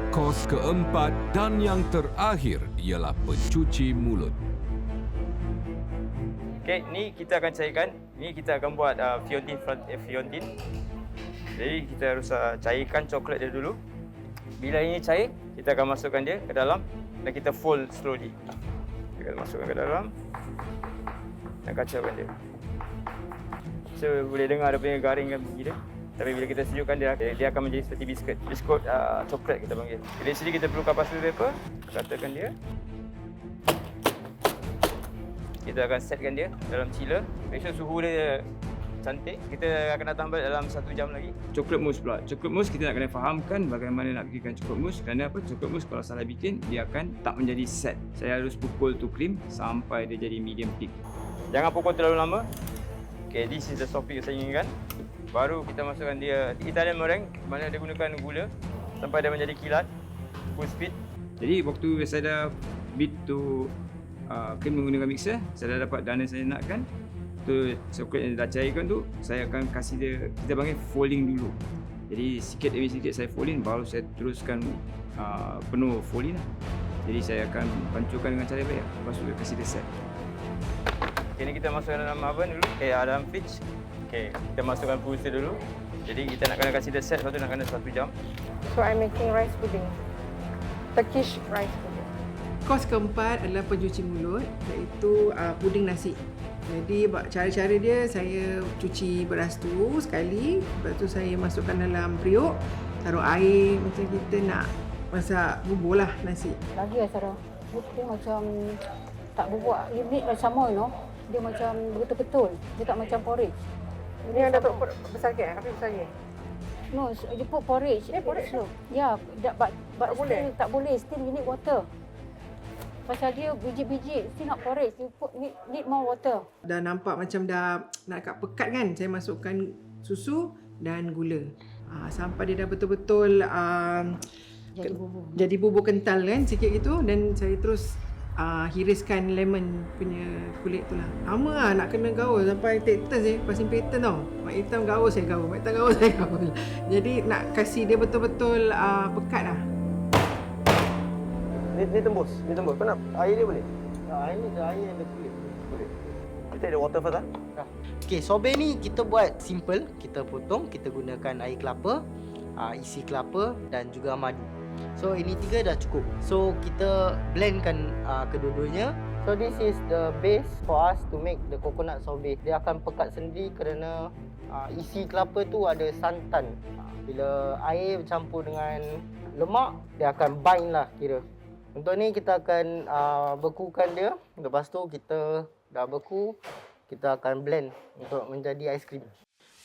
Kos keempat dan yang terakhir ialah pencuci mulut. Okey, ni kita akan cairkan. Ni kita akan buat fondant. Jadi kita harus cairkan coklat dia dulu. Bila ini cair, kita akan masukkan dia ke dalam dan kita fold slowly. Kita masukkan ke dalam dan kacaukan dia. So boleh dengar dia punya garing kan bunyi dia. Tapi bila kita sejukkan dia akan menjadi seperti biskut. Biskut coklat kita panggil. Jadi sini kita perlukan parchment paper. Katakan dia. Kita akan setkan dia dalam chiller. Make sure suhu dia cantik. Kita akan tambah dalam 1 jam lagi. Coklat mousse pula. Coklat mousse kita nak kena fahamkan bagaimana nak bikinkan coklat mousse. Kerana apa? Coklat mousse kalau salah bikin, dia akan tak menjadi set. Saya harus pukul tu krim sampai dia jadi medium thick. Jangan pukul terlalu lama. Okay, this is the soft yang saya inginkan. Baru kita masukkan dia Italian meringue, mana dia gunakan gula sampai dia menjadi kilat, full speed. Jadi waktu saya dah beat tu krim menggunakan mixer, saya dah dapat dana saya nakkan. Tu coklat yang dah cairkan tu, saya akan kasih dia, kita panggil folding dulu. Jadi sikit demi sikit saya folding, baru saya teruskan penuh folding lah. Jadi saya akan pancurkan dengan cara baik, lepas tu kasih dia set. Okay, ni kita masukkan dalam oven dulu, dalam fridge. Okay, kita masukkan pulsa dulu. Jadi kita nak kena kasih dia set, lepas tu nak kena 1 jam. So I'm making rice pudding. Turkish rice pudding. Kos keempat adalah pencuci mulut, iaitu puding nasi. Jadi cara-cara dia, saya cuci beras tu sekali, lepas tu saya masukkan dalam periuk, taruh air macam kita nak masak bubur lah nasi. Lagi Sarah, dia macam tak bubuk. You need macam more, you know. Dia macam betul-betul. Dia tak macam porridge. Ini yang dapat besar ke? Habis besar ke? No, you put porridge. Porridge tu? Yeah, but tak boleh? Tak boleh. Still you need water. Pasal dia biji-biji, still not porridge. You need more water. Dah nampak macam dah nak dekat pekat kan? Saya masukkan susu dan gula. Sampai dia dah betul-betul jadi bubur kental kan sikit gitu. Dan saya terus hiriskan lemon punya kulit tu lah. Lama lah nak kena gaul sampai take turn passing pattern tau. Mak hitam gaul saya gaul, mak hitam gaul saya gaul. Jadi nak kasih dia betul-betul pekat lah. Ni tembus. Kau nak air dia boleh? Air ni dah air yang ada kulit. Boleh. Kita ada water first lah. Okey, sorbet ni kita buat simple. Kita potong, kita gunakan air kelapa, isi kelapa dan juga madu. So ini 3 dah cukup. So kita blendkan kedua-duanya. So this is the base for us to make the coconut sorbet. Dia akan pekat sendiri kerana isi kelapa tu ada santan. Bila air bercampur dengan lemak, dia akan bind lah kira. Untuk ni kita akan bekukan dia. Lepas tu kita dah beku, kita akan blend untuk menjadi aiskrim.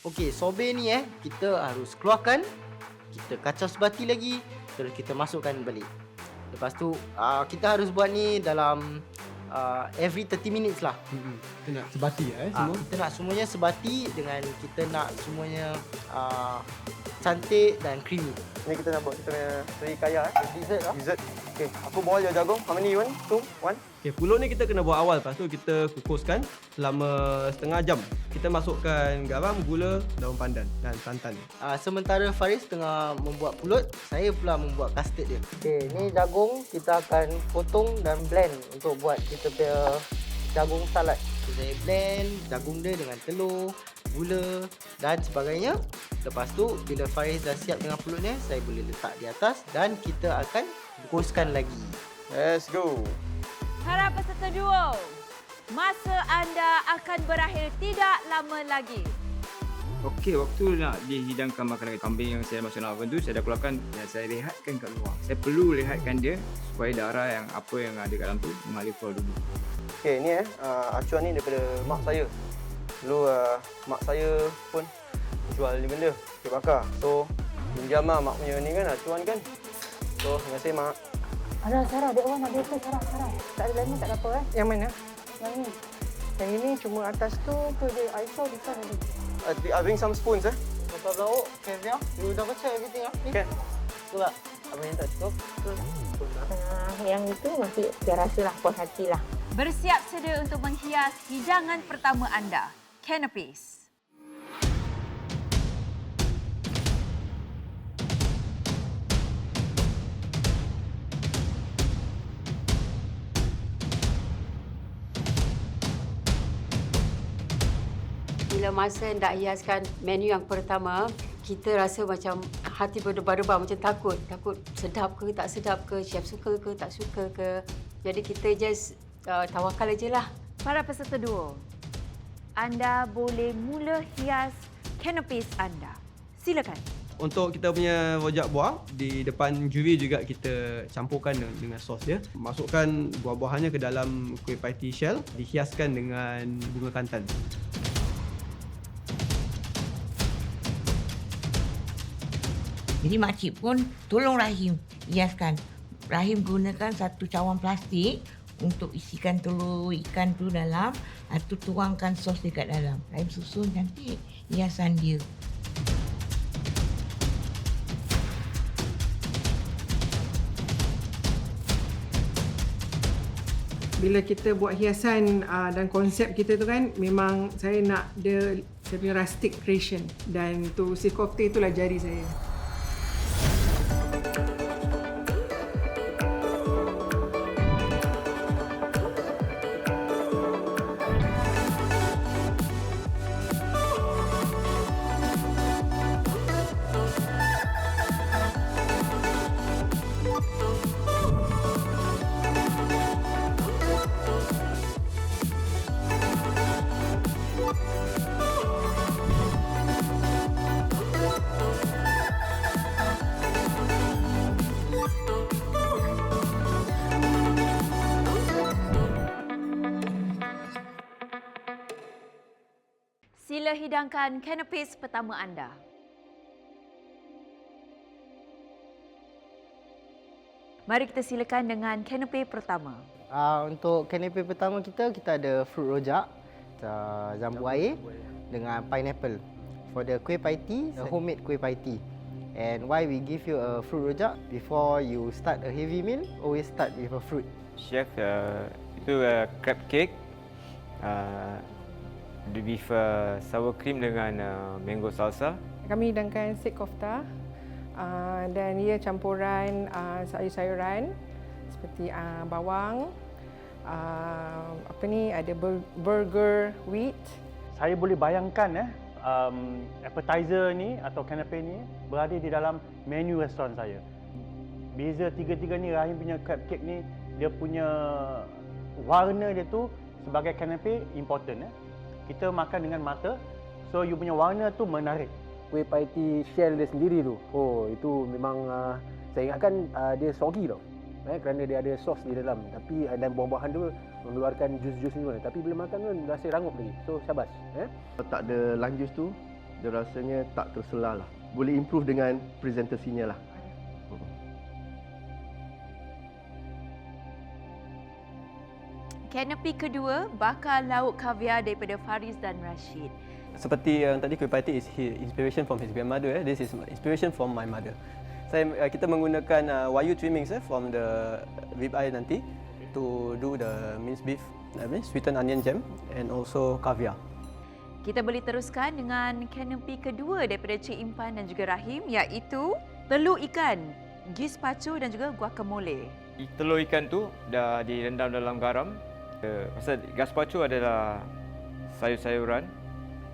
Okey, sorbet ni kita harus keluarkan. Kita kacau sebati lagi, terus kita masukkan balik. Lepas tu kita harus buat ni dalam every 30 minutes lah. Kita nak sebati semua. Kita nak semuanya sebati dengan kita nak semuanya cantik dan creamy. Ni kita nak buat kita punya seri kaya Dessert lah. Dessert. Okey, aku boil your jagung. How many you want? 2, 1. Okay, pulut ni kita kena buat awal. Lepas tu kita kukuskan selama setengah jam. Kita masukkan garam, gula, daun pandan dan santan. Sementara Faris tengah membuat pulut, saya pula membuat custard dia. Okey, ni jagung kita akan potong dan blend untuk buat kita punya jagung salad. Saya blend jagung dia dengan telur, gula dan sebagainya. Lepas tu bila Faris dah siap dengan pulutnya, saya boleh letak di atas dan kita akan kukuskan lagi. Let's go. Para peserta duo, masa anda akan berakhir tidak lama lagi. Okey, waktu nak dihidangkan makanan kambing yang saya masuk dalam oven tu, saya dah keluarkan dan saya rehatkan kat luar. Saya perlu rehatkan dia supaya darah yang apa yang ada kat dalam tu mengalir keluar dulu. Okey, ni acuan ni daripada mak saya. Dulu mak saya pun jual ni benda, kuih bakar. So, pinjam mak punya ni kan, acuan kan. So, terima kasih mak. Sarah, that one ada apa Sarah? Tak ada lemon, tak ada apa Yang mana? Yang ni. Yang ini cuma atas tu dia. I saw di sana ada. I bring some spoons Bapak lauk, Kevin, you dah baca everything Okay. Betul tak? Abang yang tak cukup? Yang itu masih saya rasa lah puas hati lah. Bersiap sedia untuk menghias hidangan pertama anda, canapes. Bila masa nak hiaskan menu yang pertama, kita rasa macam hati berdebar-debar, macam takut. Takut sedap ke, tak sedap ke, chef suka ke, tak suka ke. Jadi kita just tawakal aje lah. Para peserta duo, anda boleh mula hias canapes anda. Silakan. Untuk kita punya rojak buah, di depan juri juga kita campurkan dengan sos dia. Masukkan buah-buahannya ke dalam kuih paiti shell, dihiaskan dengan bunga kantan. Jadi makcik pun tolong Rahim hiaskan. Rahim gunakan satu cawan plastik untuk isikan telur ikan tu dalam. Tu tuangkan sos dekat dalam. Rahim susun cantik hiasan dia. Bila kita buat hiasan dan konsep kita tu kan, memang saya nak dia saya punya rustic creation. Dan tu si cocktail itulah jari saya. Sila hidangkan canapes pertama anda. Mari kita silakan dengan canapé pertama. Untuk canapé pertama kita ada fruit rojak, jambu air dengan pineapple. For the kuih paiti, a homemade kuih paiti. And why we give you a fruit rojak? Before you start a heavy meal, always start with a fruit. Chef, itu crab cake. Beef sour cream dengan mango salsa. Kami hidangkan steak kofta dan ia campuran sayur-sayuran seperti bawang, ada burger wheat. Saya boleh bayangkan appetizer ni atau canapé ni berada di dalam menu restoran saya. Beza tiga-tiga ni, Rahim punya crab cake ni, dia punya warna dia tu sebagai canapé important. Kita makan dengan mata, so you punya warna tu menarik. Kuih paiti shell dia sendiri tu, itu memang saya ingatkan dia soggy tau. Kerana dia ada sos di dalam, tapi dan buah-buahan tu mengeluarkan jus-jus ni. Tapi bila makan tu rasa rangup lagi. So syabas. Kalau tak ada lanjut tu, dia rasanya tak terselah lah. Boleh improve dengan presentasinya lah. Canapé kedua, bakar lauk kaviar daripada Faris dan Rashid. seperti yang tadi Kuipati is inspiration from his grandmother. This is inspiration from my mother. Kita menggunakan wagyu trimmings from the rib eye nanti to do the minced beef, sweetened onion jam and also caviar. Kita boleh teruskan dengan kanopi kedua daripada Cik Impan dan juga Rahim, iaitu telur ikan, gazpacho dan juga guacamole. Telur ikan tu dah direndam dalam garam. Pasal gazpacho adalah sayur-sayuran.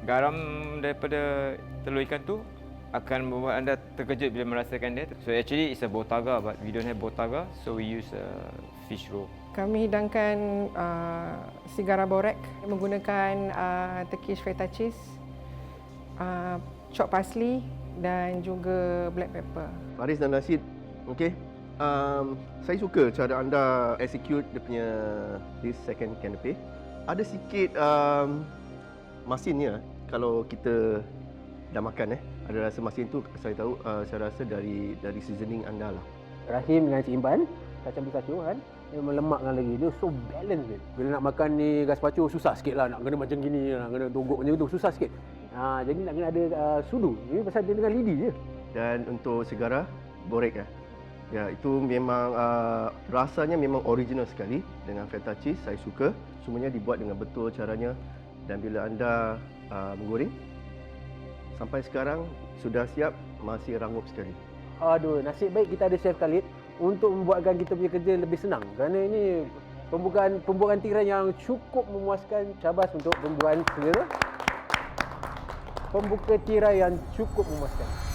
Garam daripada telur ikan tu akan membuat anda terkejut bila merasakan dia. So actually it's a botaga, but we don't have botaga, so we use fish roe. Kami hidangkan sigara borek menggunakan Turkish feta cheese, chopped parsley dan juga black pepper. Faris dan Rashid, okey. Saya suka cara anda execute dia punya this second canapé. Ada sikit masinnya kalau kita dah makan Ada rasa masin tu saya tahu saya rasa dari seasoning anda lah. Rahim dengan Cik Impan kacang pistachio kan, dia melemakkan lagi, dia so balance dia. Bila nak makan ni gazpacho susah sikit lah, nak kena macam gini, nak kena tonggok macam tu susah sikit. Jadi nak kena ada sudu, ini pasal dia dengan lidi je. Dan untuk segara borek ya, itu memang rasanya memang original sekali dengan feta cheese. Saya suka semuanya dibuat dengan betul caranya, dan bila anda menggoreng sampai sekarang sudah siap, masih rangup sekali. Aduh, nasib baik kita ada Chef Khalid untuk membuatkan kita punya kerja lebih senang, kerana ini pembuatan tirai yang cukup memuaskan. Cabas untuk pembuatan selera. Pembuka tirai yang cukup memuaskan.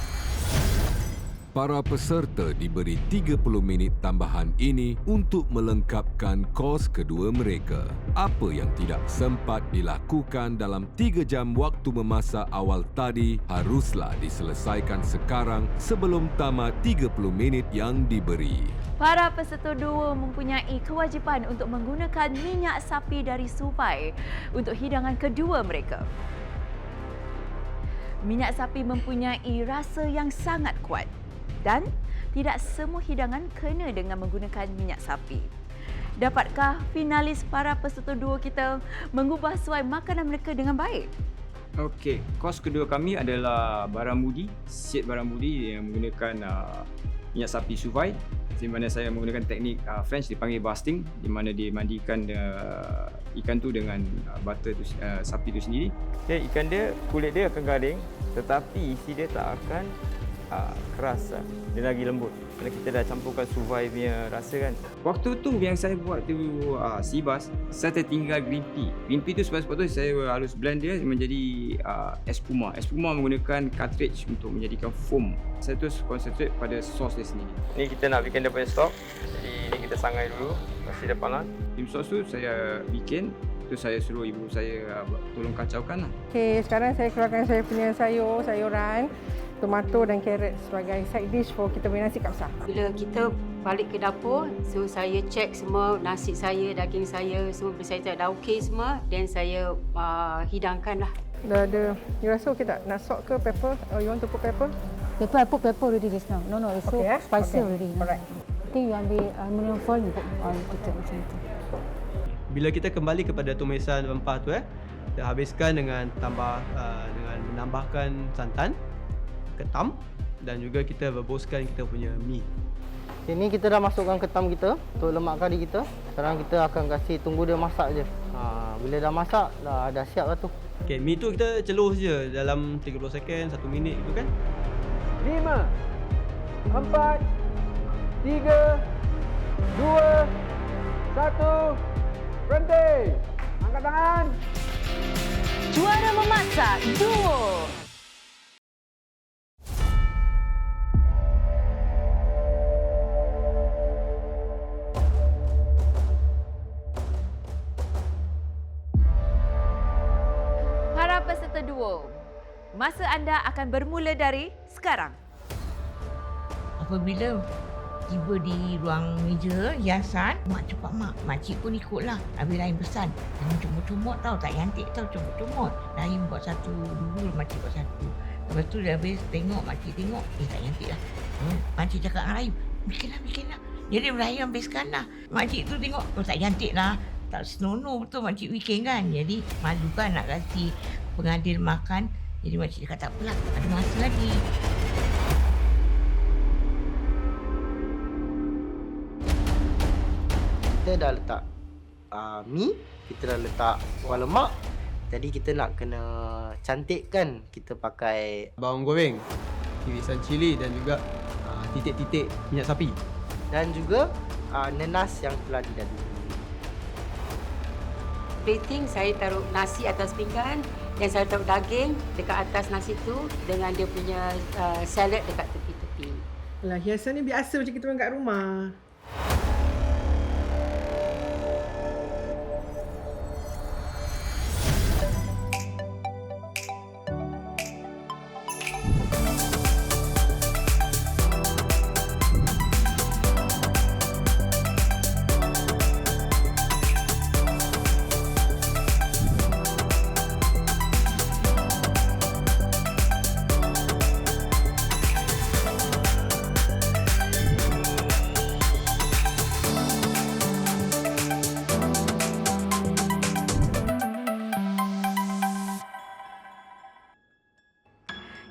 Para peserta diberi 30 minit tambahan ini untuk melengkapkan kos kedua mereka. Apa yang tidak sempat dilakukan dalam 3 jam waktu memasak awal tadi haruslah diselesaikan sekarang sebelum tamat 30 minit yang diberi. Para peserta dua mempunyai kewajipan untuk menggunakan minyak sapi dari Suvai untuk hidangan kedua mereka. Minyak sapi mempunyai rasa yang sangat kuat. Dan tidak semua hidangan kena dengan menggunakan minyak sapi. Dapatkah finalis para peserta dua kita mengubah suai makanan mereka dengan baik? Okey, kos kedua kami adalah barambudi, set barambudi yang menggunakan minyak sapi Suvai, di mana saya menggunakan teknik French dipanggil basting, di mana dimandikan ikan tu dengan butter tu, sapi tu sendiri. Okay, ikan dia, kulit dia akan garing, tetapi isi dia tak akan keras, dia lagi lembut kerana kita dah campurkan Suvai punya rasa kan. Waktu tu yang saya buat tu sibas, saya tertinggal green pea. Green pea tu sebab tu saya harus blend dia menjadi espuma. Espuma menggunakan cartridge untuk menjadikan foam. Saya terus concentrate pada sos dia sendiri. Ni kita nak bikin dia punya stok, jadi ni kita sangai dulu, kasih dia panas. Tim sos tu saya bikin, tu saya suruh ibu saya tolong kacaukan lah. Okey, sekarang saya keluarkan saya punya sayuran, tomato dan carrot sebagai side dish for kita punya nasi kapsa. Bila kita balik ke dapur, so saya check semua nasi saya, daging saya, semua saya dah okey semua, then saya hidangkan lah. Dah ada. You rasa okey tak? Nak salt ke pepper? Or you want to put pepper? Pepper, I put pepper already just now. No, it's so Okay, spicy okay. already. Alright. I think you ambil aluminium foil, you put on kita macam tu. Bila kita kembali kepada tumisan rempah tu kita habiskan dengan dengan menambahkan santan, ketam dan juga kita rebuskan kita punya mi. Ini kita dah masukkan ketam kita untuk lemak kari kita. Sekarang kita akan kasih tunggu dia masak je. Bila dah masak, dah siap lah tu. Okey, mi tu kita celur je dalam 30 second, 1 minit gitu kan. 5, 4, 3, 2, 1, berhenti. Angkat tangan. Juara memasak duo. Para peserta duo, masa anda akan bermula dari sekarang. Apabila tiba di ruang meja hiasan, mak cepat makcik pun ikutlah. Habis Rahim pesan, jangan comot-comot tau, tak cantik tau comot-comot. Rahim buat satu dulu, makcik buat satu. Lepas tu dia habis tengok, makcik tengok, tak cantik lah. Makcik cakap dengan Rahim, bikinlah. Jadi Rahim habiskan lah. Makcik tu tengok, tak cantik lah. Tak senonoh betul makcik weekend kan. Jadi malu kan nak kasi pengadil makan. Jadi makcik cakap tak apalah, ada masa lagi. Kita dah letak mi, kita dah letak kuah lemak. Jadi kita nak kena cantik kan. Kita pakai Bawang goreng, irisan cili dan juga titik-titik minyak sapi. Dan juga nenas yang telah didadui. Plating saya taruh nasi atas pinggan dan saya taruh daging dekat atas nasi tu dengan dia punya salad dekat tepi-tepi. Alah, hiasan ni biasa macam kita orang kat rumah.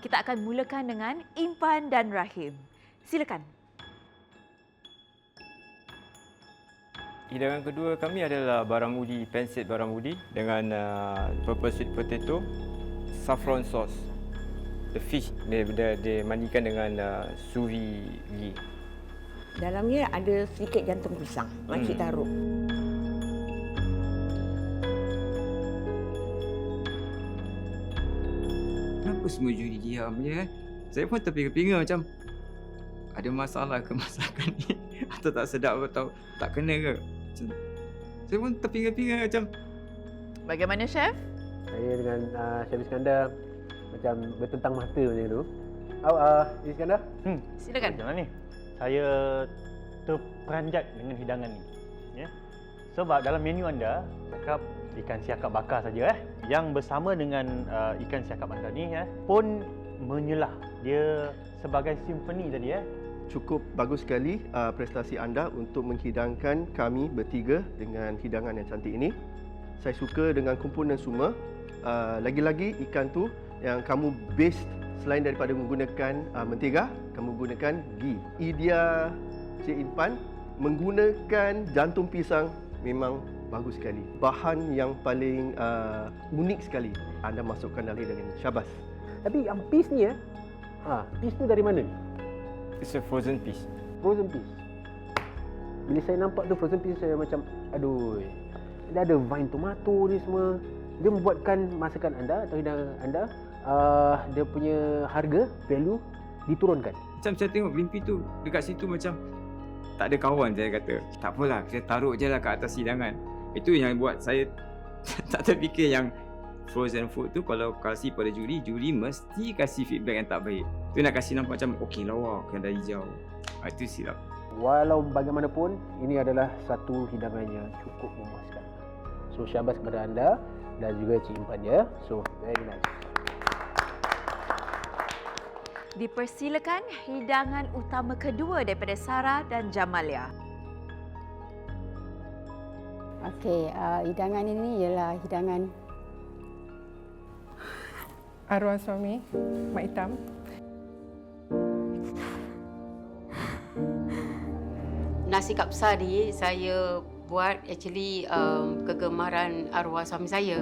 Kita akan mulakan dengan Impan dan Rahim. Silakan. Hidangan kedua kami adalah baramudi, pancit baramudi dengan purple sweet potato, saffron sauce. The fish dia mandikan dengan sous vide ghee. Dalamnya ada sedikit jantung pisang. Makcik taruh. Kenapa semua juri diam je? Saya pun terpinga-pinga macam ada masalah ke masakan ni? Atau tak sedap atau tak kena ke? Macam, saya pun terpinga-pinga macam. Bagaimana, Chef? Saya dengan Chef Iskandar macam bertentang mata macam tu. Iskandar? Silakan. Macam mana ni? Saya terperanjat dengan hidangan ni. Ya. Sebab dalam menu anda cakap ikan siakap bakar saja Yang bersama dengan ikan siakap anda ni pun menyelah. Dia sebagai simfoni tadi Cukup bagus sekali prestasi anda untuk menghidangkan kami bertiga dengan hidangan yang cantik ini. Saya suka dengan komponen semua. Lagi-lagi ikan tu yang kamu base selain daripada menggunakan mentega, kamu gunakan ghee. Idea Cik Impan menggunakan jantung pisang memang bagus sekali. Bahan yang paling unik sekali anda masukkan dalam hidangan ini. Syabas. Tapi yang piece ni piece tu dari mana? It's a frozen piece. Frozen piece. Bila saya nampak tu frozen piece, saya macam aduh. Dia ada vine tomato ni semua. Dia membuatkan masakan anda atau hidangan anda dia punya harga, value diturunkan. Macam saya tengok Blimpi tu dekat situ macam tak ada kawan, saya kata. Tak apalah, saya taruh je lah kat atas hidangan. Itu yang buat saya tak terfikir yang frozen food tu kalau kasih pada juri mesti kasih feedback yang tak baik. Tu nak kasih nampak macam okey lawa, kena hijau. Itu silap. Walau bagaimanapun, ini adalah satu hidangan yang cukup memuaskan. So, syabas kepada anda dan juga Cik Impan ya. So, very nice. Dipersilakan hidangan utama kedua daripada Sarah dan Jamalia. Okey, hidangan ini ialah hidangan Arwah suami, Mak Hitam. Nasi kapsa ni saya buat actually kegemaran arwah suami saya.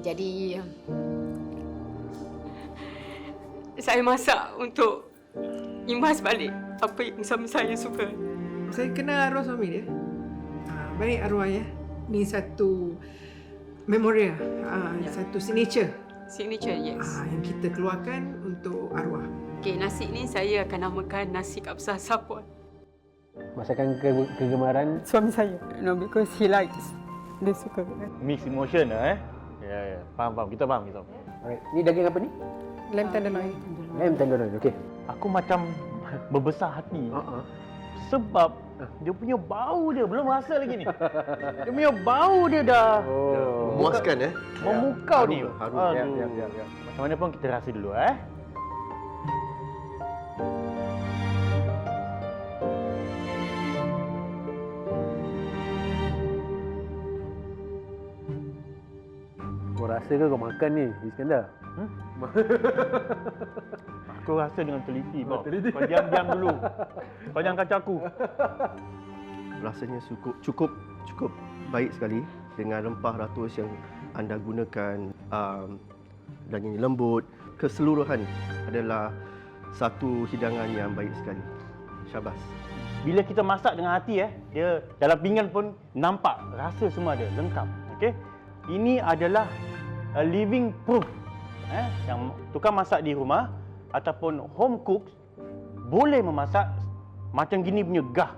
Jadi saya masak untuk imbas balik apa yang suami saya suka. Saya kenal arwah suami dia. Baik arwah ya. Ni satu memorial, satu signature. Signature, yes. Yang kita keluarkan untuk arwah. Okey, nasi ni saya akan namakan nasi kapsa sapuan. Masakan kegemaran suami saya. No, because he likes. Dia suka. Mixed emotion Ya. Faham. Kita faham. Alright. Ni daging apa ni? Lamb tenderloin. Lamb tenderloin. Okey. Aku macam berbesar hati. Sebab dia punya bau dia belum rasa lagi ni. Dia punya bau dia dah memuaskan memukau ni. Harum. Ya. Macam mana pun kita rasa dulu rasa ke kau makan ni, Iskandar? Aku rasa dengan teliti kau. Teliti. Kau diam-diam dulu. Kau jangan kacau aku. Rasanya cukup baik sekali dengan rempah ratus yang anda gunakan, daging lembut. Keseluruhan adalah satu hidangan yang baik sekali. Syabas. Bila kita masak dengan hati, dia dalam pinggan pun nampak rasa semua ada lengkap. Okey. Ini adalah a living proof. Yang tukang masak di rumah ataupun home cook boleh memasak macam gini punya gah.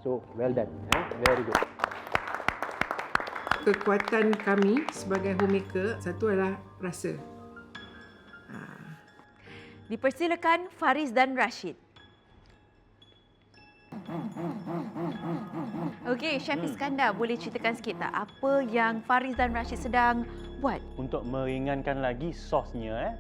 So, well done. Very good. Kekuatan kami sebagai homemaker, satu adalah rasa. Dipersilakan Faris dan Rashid. Okey, Chef Iskandar, boleh ceritakan sikit tak apa yang Faris dan Rashid sedang buat? Untuk meringankan lagi sosnya,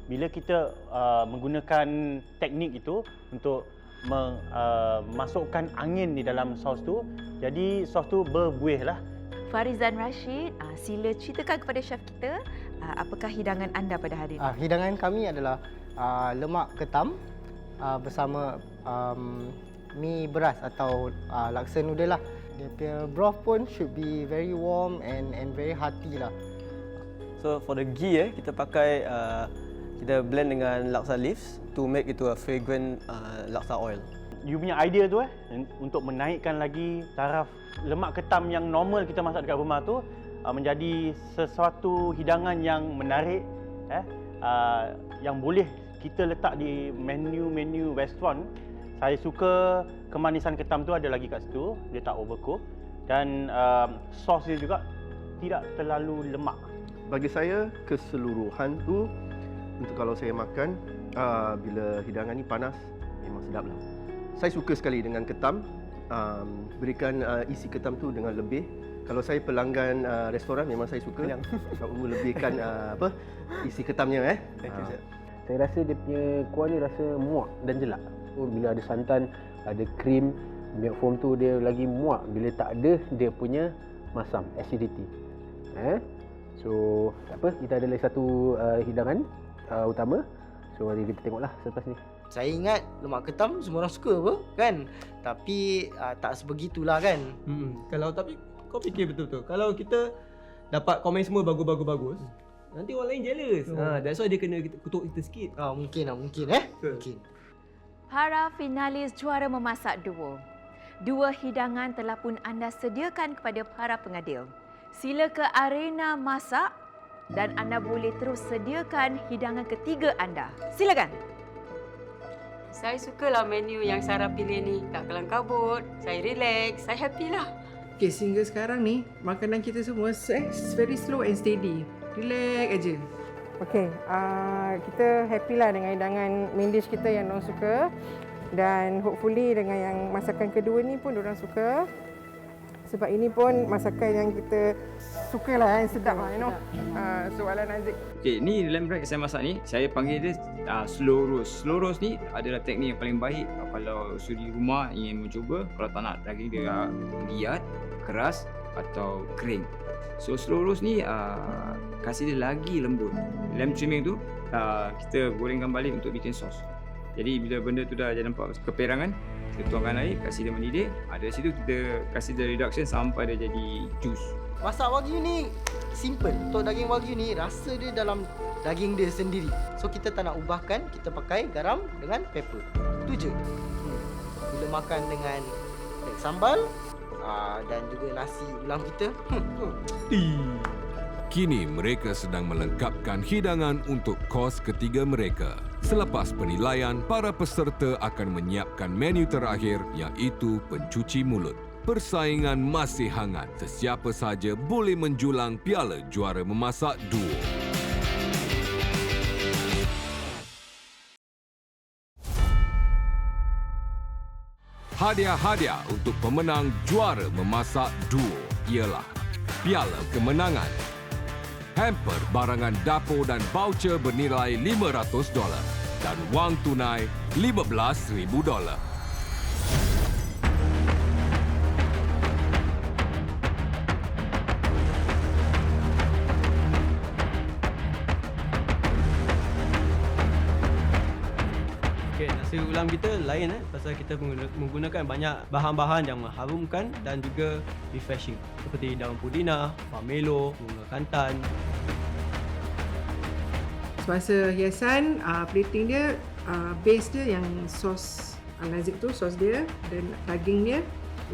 bila kita menggunakan teknik itu untuk memasukkan angin di dalam sos tu, jadi sos tu berbuih lah. Faris dan Rashid, sila ceritakan kepada chef kita apakah hidangan anda pada hari ini. Hidangan kami adalah lemak ketam bersama mi beras atau laksa noodle lah. Dia punya broth pun should be very warm and very hearty lah. So for the ghee, kita pakai kita blend dengan laksa leaves to make itu a fragrant laksa oil. You punya idea tu untuk menaikkan lagi taraf lemak ketam yang normal kita masak dekat rumah tu menjadi sesuatu hidangan yang menarik, yang boleh kita letak di menu restoran. Saya suka kemanisan ketam tu ada lagi kat situ, dia tak overcook, dan sos dia juga tidak terlalu lemak. Bagi saya, keseluruhan tu untuk kalau saya makan, bila hidangan ni panas, memang sedap lah. Saya suka sekali dengan ketam, berikan isi ketam tu dengan lebih. Kalau saya pelanggan restoran, memang saya suka lebihkan isi ketamnya. Thank you, sir. Saya rasa dia punya kuah ni rasa muak dan jelak. So, bila ada santan, ada krim, milk foam tu dia lagi muak. Bila tak ada, dia punya masam, acidity. So, tak apa, kita ada lagi satu hidangan utama. So, mari kita tengoklah selepas ni. Saya ingat lemak ketam semua orang suka apa, kan? Tapi tak sebegitulah kan? Tapi kau fikir betul-betul. Kalau kita dapat komen semua bagus, nanti orang lain jealous. That's why dia kena kutuk kita sikit. Mungkin. Mungkin. Para finalis juara memasak duo. Dua hidangan telah pun anda sediakan kepada para pengadil. Sila ke arena masak dan anda boleh terus sediakan hidangan ketiga anda. Silakan. Saya sukalah menu yang Sarah pilih ni. Tak kelang kabut, saya relax, saya happy lah. Okay, sehingga sekarang ni, makanan kita semua very slow and steady. Relax aja. Okay, kita happy lah dengan hidangan main dish kita yang diorang suka. Dan hopefully dengan yang masakan kedua ni pun diorang suka. Sebab ini pun masakan yang kita suka lah, yang sedap lah, soalan Aziz. Okay, ni lamb bread saya masak ni, saya panggil dia slow roast. Slow roast ni adalah teknik yang paling baik kalau suri rumah ingin mencuba. Kalau tak nak daging dia liat, keras atau kering. So slow roast ni kasih dia lagi lembut. Lamb trimming tu kita gorengkan balik untuk bikin sos. Jadi bila benda tu dah nampak keperangan, kita tuangkan air, kasih dia mendidih. Dari situ kita kasih dia reduction sampai dia jadi juice. Masak wagyu ni simple. Untuk daging wagyu ni rasa dia dalam daging dia sendiri. So kita tak nak ubahkan, kita pakai garam dengan pepper. Itu je. Bila makan dengan sambal dan juga nasi ulam kita. Kini mereka sedang melengkapkan hidangan untuk kos ketiga mereka. Selepas penilaian, para peserta akan menyiapkan menu terakhir iaitu pencuci mulut. Persaingan masih hangat. Sesiapa sahaja boleh menjulang piala juara memasak duo. Hadiah-hadiah untuk pemenang juara memasak duo ialah piala kemenangan, hamper barangan dapur dan voucher bernilai $500 dan wang tunai $15,000. Nasi ulam kita lain pasal kita menggunakan banyak bahan-bahan yang mengharumkan dan juga refreshing seperti daun pudina, pomelo, bunga kantan. Semasa hiasan, plating dia, base dia yang sos Al-Nazik tu, sos dia dan daging dia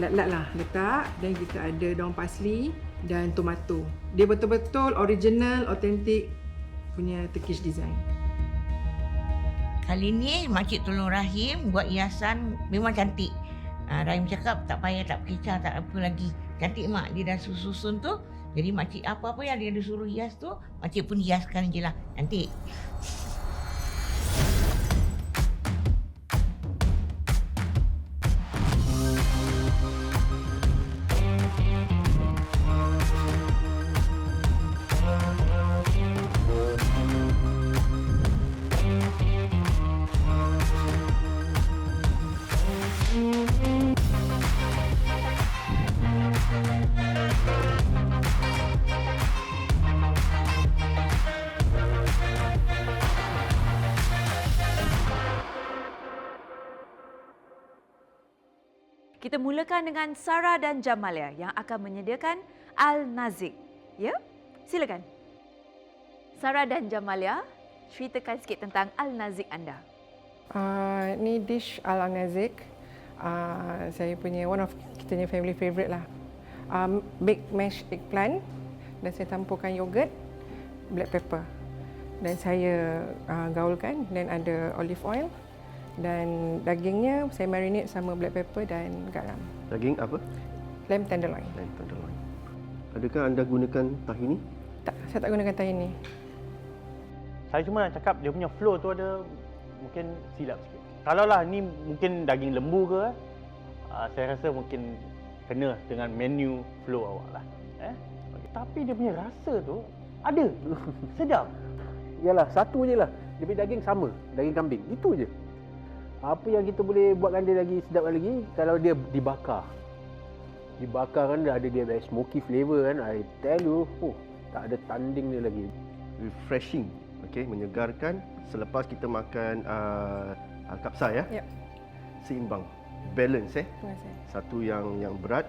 lat-lat lah letak, dan kita ada daun parsley dan tomato. Dia betul-betul original, authentic punya Turkish design. Kali ni Makcik tolong Rahim buat hiasan memang cantik. Rahim cakap tak payah, tak kecah, tak apa lagi. Cantik mak, dia dah susun tu. Jadi Makcik apa-apa yang dia suruh hias tu, Makcik pun hiaskan je lah. Cantik. Kita mulakan dengan Sarah dan Jamalia yang akan menyediakan Al-Nazik. Ya, silakan. Sarah dan Jamalia, ceritakan sikit tentang Al-Nazik anda. Ni dish Al-Nazik. Saya punya one of kita punya family favourite lah. Baked mashed eggplant dan saya campurkan yogurt, black pepper. Dan saya gaulkan dan ada olive oil. Dan dagingnya saya marinate sama black pepper dan garam. Daging apa? Lamb tenderloin. Lamb tenderloin. Adakah anda gunakan tahini? Tak, saya tak gunakan tahini. Saya cuma nak cakap dia punya flow tu ada mungkin silap sikit. Kalaulah ni mungkin daging lembu ke, saya rasa mungkin kena dengan menu flow awak lah. Okay. Tapi dia punya rasa tu ada. Sedap. Yalah, satu je lah. Dia punya daging sama, daging kambing. Itu je. Apa yang kita boleh buatkan dia lagi sedap lagi kalau dia dibakar. Dibakar kan ada dia smoky flavour kan. I tell you, tak ada tanding dia lagi. Refreshing, okay, menyegarkan selepas kita makan kapsa ya. Yep. Seimbang, balance Terima kasih. Satu yang berat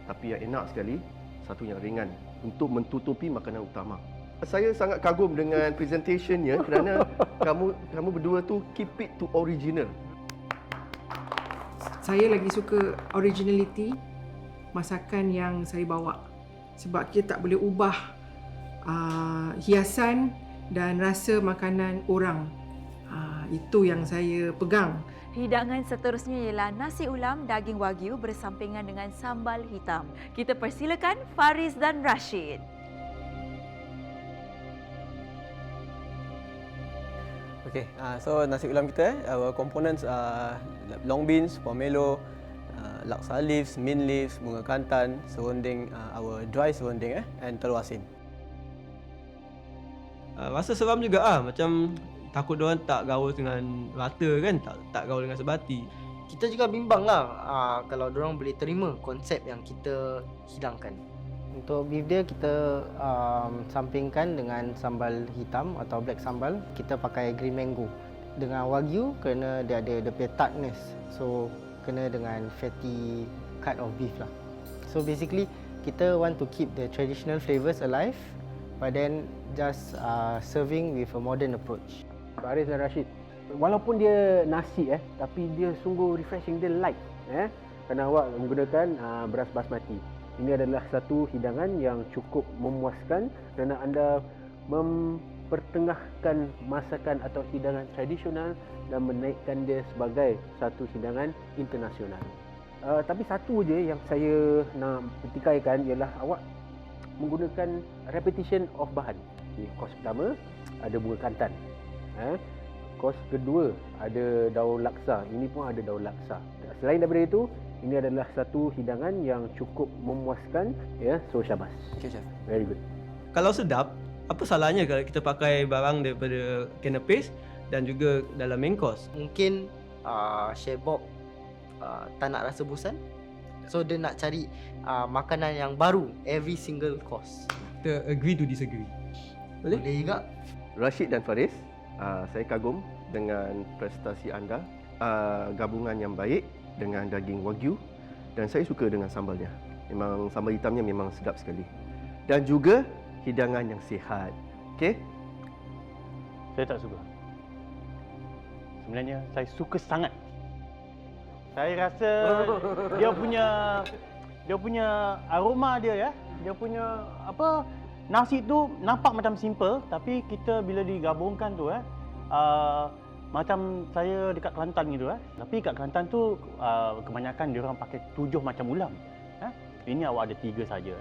tapi yang enak sekali, satu yang ringan untuk mentutupi makanan utama. Saya sangat kagum dengan presentationnya kerana kamu berdua tu keep it to original. Saya lagi suka originality masakan yang saya bawa. Sebab kita tak boleh ubah hiasan dan rasa makanan orang. Itu yang saya pegang. Hidangan seterusnya ialah nasi ulam daging wagyu bersampingan dengan sambal hitam. Kita persilakan Faris dan Rashid. Okay, so nasi ulam kita, our components long beans, pomelo, laksa leaves, mint leaves, bunga kantan, serunding, our dry serunding and telur asin. Rasa seram juga macam takut diorang tak gaul dengan rata kan, tak gaul dengan sebati. Kita juga bimbang lah kalau diorang boleh terima konsep yang kita hidangkan. Untuk beef dia kita sampingkan dengan sambal hitam atau black sambal. Kita pakai green mango. Dengan wagyu kerana dia ada dia punya tartness. So kena dengan fatty cut of beef lah. So basically kita want to keep the traditional flavours alive but then just serving with a modern approach. Faris dan Rashid, walaupun dia nasi tapi dia sungguh refreshing, dia light kerana awak menggunakan beras basmati. Ini adalah satu hidangan yang cukup memuaskan kerana anda mempertengahkan masakan atau hidangan tradisional dan menaikkan dia sebagai satu hidangan internasional. Tapi satu je yang saya nak petikaikan ialah awak menggunakan repetition of bahan. Kos pertama ada bunga kantan. Kos kedua ada daun laksa. Ini pun ada daun laksa. Selain daripada itu, ini adalah satu hidangan yang cukup memuaskan so syabas. Okay, chef. Very good. Kalau sedap, apa salahnya kalau kita pakai barang daripada canapes dan juga dalam main course? Mungkin Chef Bob tak nak rasa bosan. So dia nak cari makanan yang baru every single course. Kita agree to disagree. Boleh juga. Rashid dan Faris, saya kagum dengan prestasi anda gabungan yang baik dengan daging wagyu dan saya suka dengan sambalnya. Memang sambal hitamnya memang sedap sekali. Dan juga hidangan yang sihat. Okey? Saya tak suka. Sebenarnya saya suka sangat. Saya rasa dia punya aroma dia ya. Dia punya apa, nasi tu nampak macam simple tapi kita bila digabungkan tu macam saya dekat Kelantan gitu Tapi kat Kelantan tu kebanyakan dia orang pakai 7 macam ulam. Ini awak ada 3 saja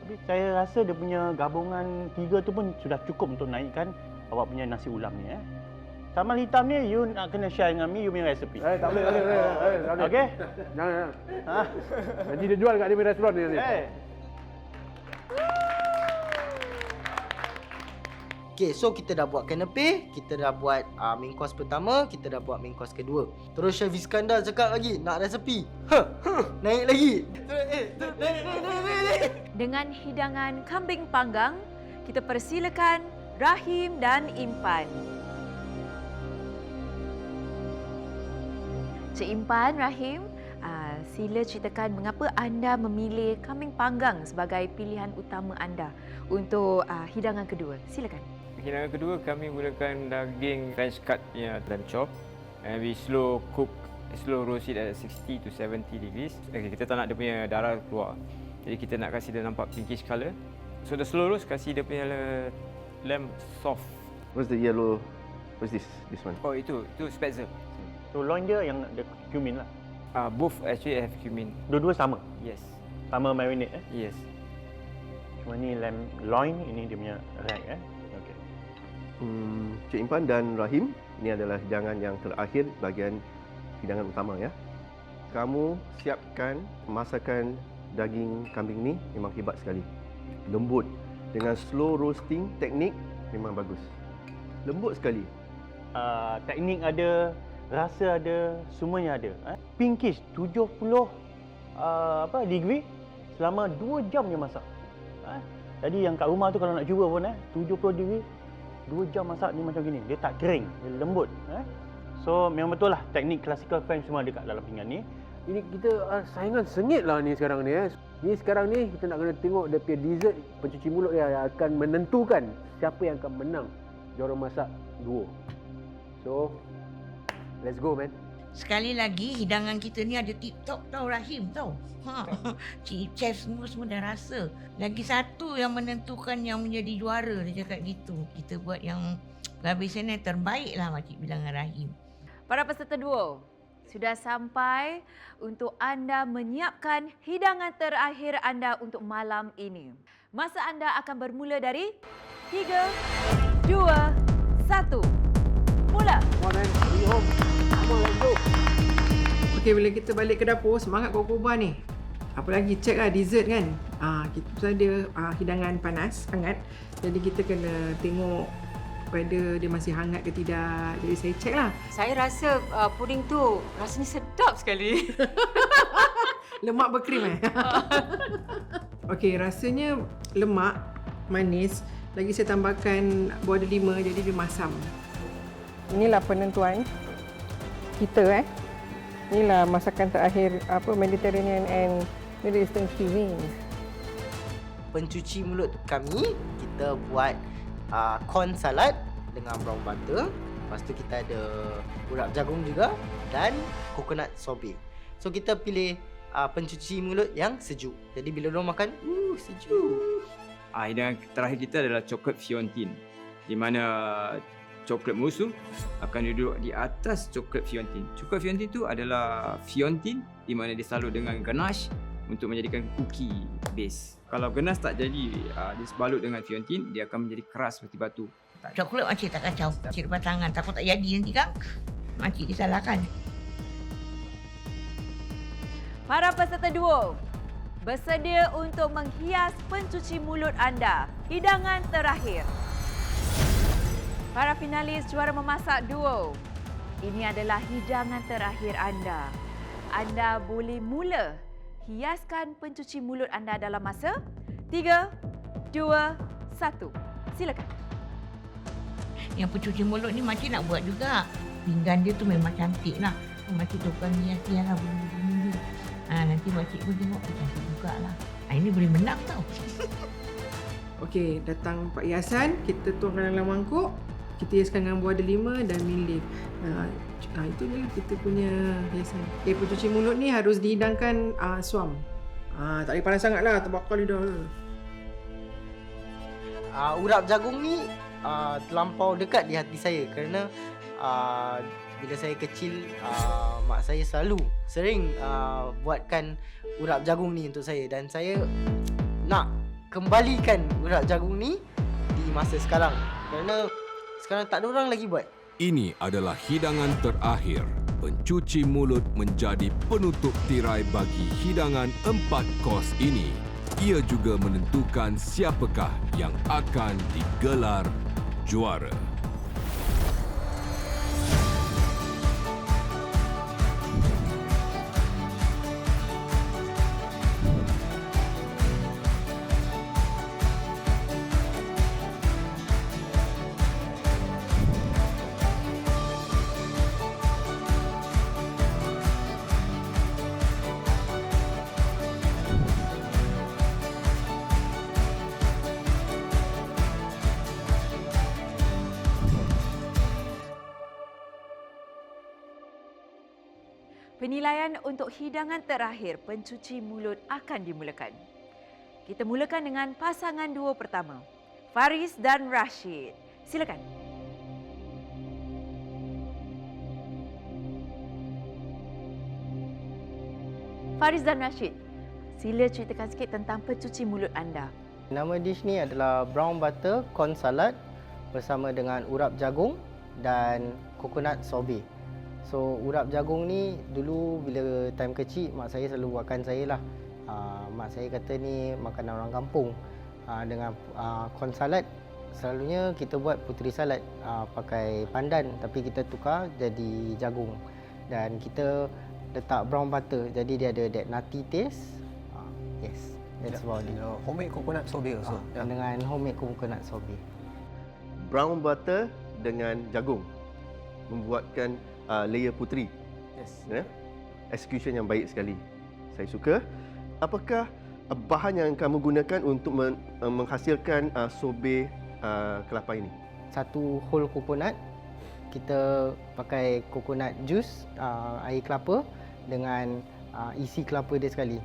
Tapi saya rasa dia punya gabungan 3 tu pun sudah cukup untuk naikkan awak punya nasi ulam ni Sambal hitam ni you nak kena share dengan me, you punya resepi. Tak boleh. Okey? Jangan. Nanti dia jual kat dia punya restoran ni. Okay, so kita dah buat kanape, kita dah buat main course pertama, kita dah buat main course kedua. Terus Chef Iskandar cakap lagi, nak resepi. Naik lagi. Dengan hidangan kambing panggang, kita persilakan Rahim dan Impan. Cik Impan, Rahim, sila ceritakan mengapa anda memilih kambing panggang sebagai pilihan utama anda untuk hidangan kedua. Silakan. Hidangan kedua kami gunakan daging French cut dan chop, and we slow roast it at 60 to 70 degrees. Okay, kita tak nak dia punya darah keluar. Jadi kita nak kasih dia nampak pinkish colour. So the slow roast kasih dia punya lamb soft. What's the yellow? What's this? This one? Oh, itu spetzel. So loin dia yang ada cumin lah. Both actually have cumin. Dua-dua sama? Yes. Sama marinade Yes. Cuma ni lamb loin, ini dia punya rack Okey. Cik Impan dan Rahim, ini adalah hidangan yang terakhir bahagian hidangan utama ya. Kamu siapkan masakan daging kambing ni memang hebat sekali. Lembut dengan slow roasting teknik memang bagus. Lembut sekali. Teknik ada, rasa ada, semuanya ada. Pinkish 70 degree selama 2 jam je masak. Jadi yang kat rumah tu kalau nak cuba pun 70 degree 2 jam masak ni macam gini. Dia tak kering, dia lembut. So memang betul lah teknik classical French semua dekat dalam pinggan ni. Ini kita saingan sengit lah ni sekarang ni. Ni sekarang ni kita nak kena tengok dia punya dessert pencuci mulut dia yang akan menentukan siapa yang akan menang juara masak duo. So let's go man. Sekali lagi hidangan kita ni ada tip-top tau Rahim tau. Cik chef semua dah rasa. Lagi satu yang menentukan yang menjadi juara, dia cakap gitu. Kita buat yang habisnya terbaik lah makcik bilang dengan Rahim. Para peserta duo, sudah sampai untuk anda menyiapkan hidangan terakhir anda untuk malam ini. Masa anda akan bermula dari 3, 2, 1. Mula. Okey, bila kita balik ke dapur, semangat kau-kau ni. Apa lagi, check lah dessert kan. Kita pasal dia hidangan panas, hangat. Jadi kita kena tengok whether dia masih hangat ke tidak. Jadi saya check lah. Saya rasa puding tu rasanya sedap sekali. Lemak berkrim Okey, rasanya lemak, manis. Lagi saya tambahkan buah delima jadi dia masam. Inilah penentuan kita Inilah masakan terakhir Mediterranean and Middle Eastern cuisine. Pencuci mulut kami, kita buat corn salad dengan brown butter. Lepas tu kita ada urap jagung juga dan coconut sorbet. So kita pilih pencuci mulut yang sejuk. Jadi bila orang makan, sejuk. Hidangan terakhir kita adalah coklat fiontin, di mana coklat musuh akan duduk di atas coklat fiontin. Coklat fiontin tu adalah fiontin di mana dia salut dengan ganache untuk menjadikan cookie base. Kalau ganache tak jadi, dia sebalut dengan fiontin, dia akan menjadi keras seperti batu. Coklat makcik tak kacau. Makcik depan tangan, takut tak jadi nanti kan. Makcik disalahkan. Para peserta duo, bersedia untuk menghias pencuci mulut anda. Hidangan terakhir. Para finalis juara memasak duo, ini adalah hidangan terakhir anda. Anda boleh mula hiaskan pencuci mulut anda dalam masa 3, 2, 1. Silakan. Yang pencuci mulut ni makcik nak buat juga. Pinggan dia tu memang cantik lah. Makcik tukang hias-hias lah bunyi-bunyi. Nanti makcik pun tengok cantik juga lah. Ini boleh menang tau. Okey, datang 4 hiasan, kita tuangkan dalam mangkuk. Kita hiaskan dengan buah delima dan mint leaf. Itu ni kita punya hiasan. Pencuci mulut ni harus dihidangkan suam. Tak boleh panas sangat lah, terbakar lidah. Urap jagung ni terlampau dekat di hati saya kerana bila saya kecil mak saya sering buatkan urap jagung ni untuk saya dan saya nak kembalikan urap jagung ni di masa sekarang kerana sekarang tak ada orang lagi buat. Ini adalah hidangan terakhir. Pencuci mulut menjadi penutup tirai bagi hidangan 4 kos ini. Ia juga menentukan siapakah yang akan digelar juara. Penilaian untuk hidangan terakhir pencuci mulut akan dimulakan. Kita mulakan dengan pasangan duo pertama, Faris dan Rashid. Silakan. Faris dan Rashid, sila ceritakan sikit tentang pencuci mulut anda. Nama dish ni adalah brown butter corn salad bersama dengan urap jagung dan coconut sorbet. So urap jagung ni dulu bila time kecil mak saya selalu buatkan saya lah. Mak saya kata ni makanan orang kampung. Dengan corn salad selalunya kita buat puteri salad pakai pandan tapi kita tukar jadi jagung. Dan kita letak brown butter jadi dia ada that nutty taste. Yes, that's about it. Homemade coconut sorbet also. Dengan homemade coconut sorbet. Brown butter dengan jagung membuatkan layer puteri. Yes. Execution yang baik sekali. Saya suka. Apakah bahan yang kamu gunakan untuk menghasilkan sorbet kelapa ini? Satu whole coconut. Kita pakai coconut juice, air kelapa dengan isi kelapa dia sekali.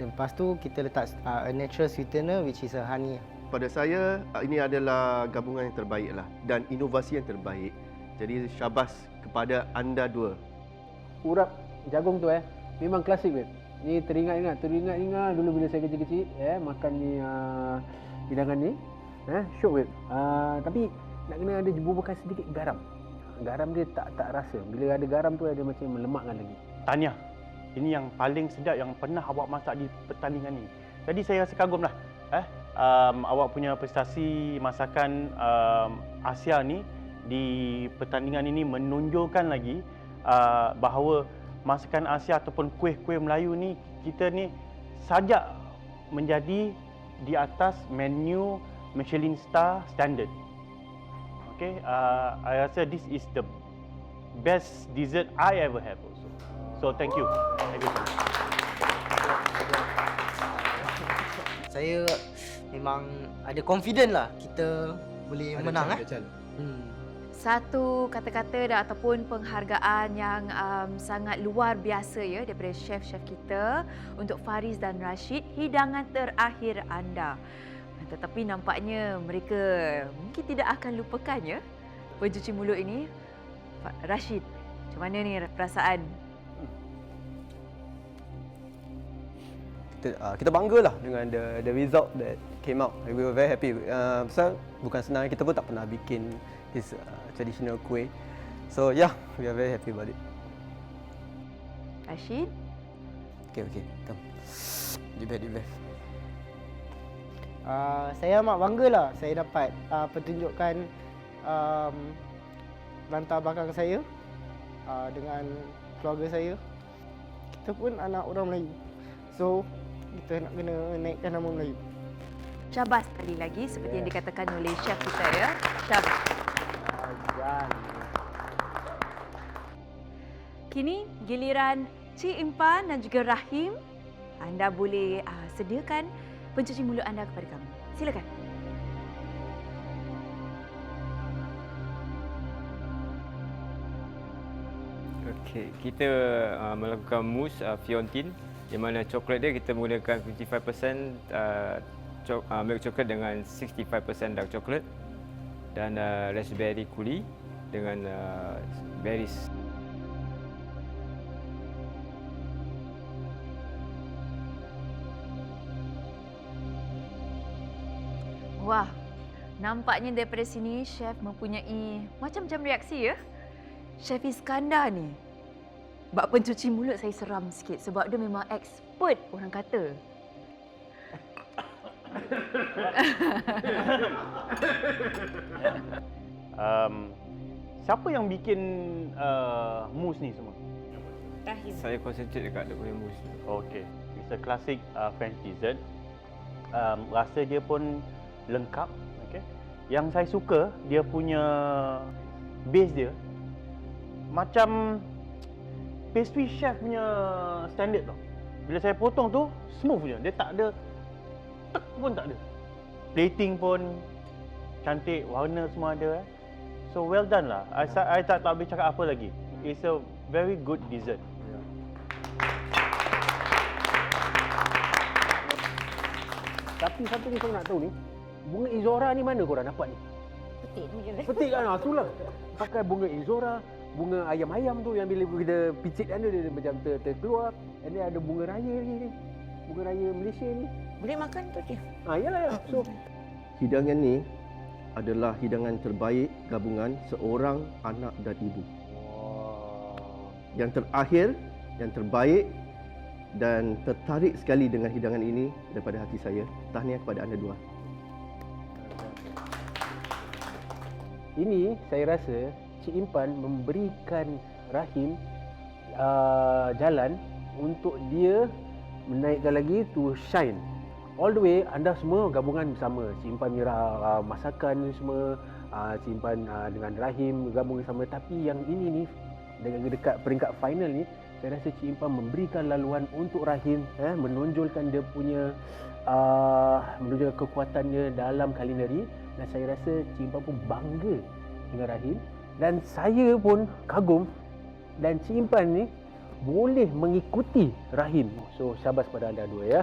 Lepas tu kita letak a natural sweetener which is a honey. Pada saya ini adalah gabungan yang terbaik lah dan inovasi yang terbaik. Jadi syabas kepada anda dua. Urap jagung tu memang klasik weh. Ni teringat dulu bila saya kecil-kecil makan ni hidangan ni. Syok weh. Tapi nak kena ada bubuhkan sedikit garam. Garam dia tak rasa. Bila ada garam tu dia macam melemakkan lagi. Tahniah. Ini yang paling sedap yang pernah awak masak di pertandingan ni. Jadi saya rasa kagum lah. Awak punya prestasi masakan Asia ni di pertandingan ini menunjukkan lagi bahawa masakan Asia ataupun kuih-kuih Melayu ni kita ni sajak menjadi di atas menu Michelin Star standard. Okay, I rasa this is the best dessert I ever have also. So thank you. Thank you. Saya memang ada confident lah kita boleh menang. Satu kata-kata ataupun penghargaan yang sangat luar biasa ya daripada chef-chef kita untuk Faris dan Rashid, hidangan terakhir anda. Tetapi nampaknya mereka mungkin tidak akan lupakan ya pencuci mulut ini. Rashid, macam mana ni perasaan? Kita banggalah dengan the result that came out. We were very happy. Pasal bukan senang, kita pun tak pernah bikin this traditional kuih. So yeah, we are very happy about it. Rashid? Okay, come. Deep breath. Saya amat banggalah saya dapat pertunjukan latar belakang saya dengan keluarga saya. Kita pun anak orang Melayu. So, kita nak kena naikkan nama Melayu. Syabas sekali lagi seperti yang dikatakan oleh chef kita ya. Syabas. Kini giliran Cik Impan dan juga Rahim. Anda boleh sediakan pencuci mulut anda kepada kami. Silakan. Okey, kita melakukan mousse fiontin di mana coklat dia kita menggunakan 55% milk chocolate dengan 65% dark chocolate dan raspberry coulis dengan berries. Wah, nampaknya daripada sini chef mempunyai macam-macam reaksi ya. Chef Iskandar ni, bab pencuci mulut saya seram sikit sebab dia memang expert orang kata. Siapa yang bikin mousse ni semua? Saya concentrate dekat dia punya mousse. Okay, it's a classic French dessert. Rasa dia pun lengkap. Okay. Yang saya suka dia punya base dia macam pastry chef punya standard tau. Bila saya potong tu smooth je, dia tak ada tek pun tak ada. Plating pun cantik, warna semua ada. So well done lah. I tak boleh cakap apa lagi. It's a very good dessert. Tapi satu ni saya nak tahu ni, bunga Izora ni mana korang dapat ni? Petik ni. Petik kan? Itulah. Pakai bunga Izora, bunga ayam-ayam tu yang bila kita picit kan dia macam terkeluar. Dan dia ada bunga raya lagi ni. Bunga raya Malaysia ni. Boleh makan tu dia. Yalah ya. So hidangan ni adalah hidangan terbaik gabungan seorang anak dan ibu. Yang terakhir, yang terbaik dan tertarik sekali dengan hidangan ini daripada hati saya. Tahniah kepada anda dua. ini saya rasa Cik Impan memberikan Rahim jalan untuk dia menaikkan lagi to shine. All the way anda semua gabungan bersama. Cik Impan Mira masakan semua, Cik Impan dengan Rahim gabung bersama. Tapi yang ini ni dengan dekat peringkat final ni, saya rasa Cik Impan memberikan laluan untuk Rahim, menonjolkan dia punya menunjukkan kekuatannya dalam culinary, dan saya rasa Cik Impan pun bangga dengan Rahim, dan saya pun kagum dan Cik Impan ni boleh mengikuti Rahim. So syabas pada anda dua ya.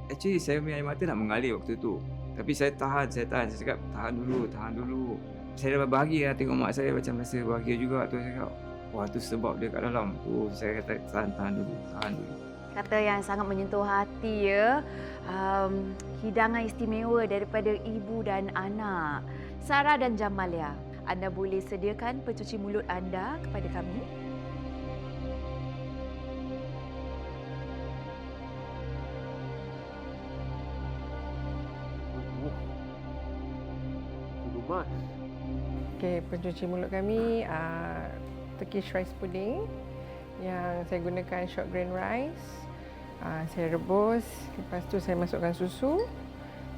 Actually saya punya air mata nak mengalir waktu tu. Tapi saya tahan. Saya cakap tahan dulu. Saya dah bahagia tengok mak saya macam rasa bahagia juga tu. Saya cakap, wah tu sebab dia kat dalam. Saya kata tahan dulu. Kata yang sangat menyentuh hati ya. Hidangan istimewa daripada ibu dan anak. Sarah dan Jamalia, anda boleh sediakan pencuci mulut anda kepada kami? Okey, pencuci mulut kami Turkish rice pudding yang saya gunakan short grain rice. Saya rebus, lepas tu saya masukkan susu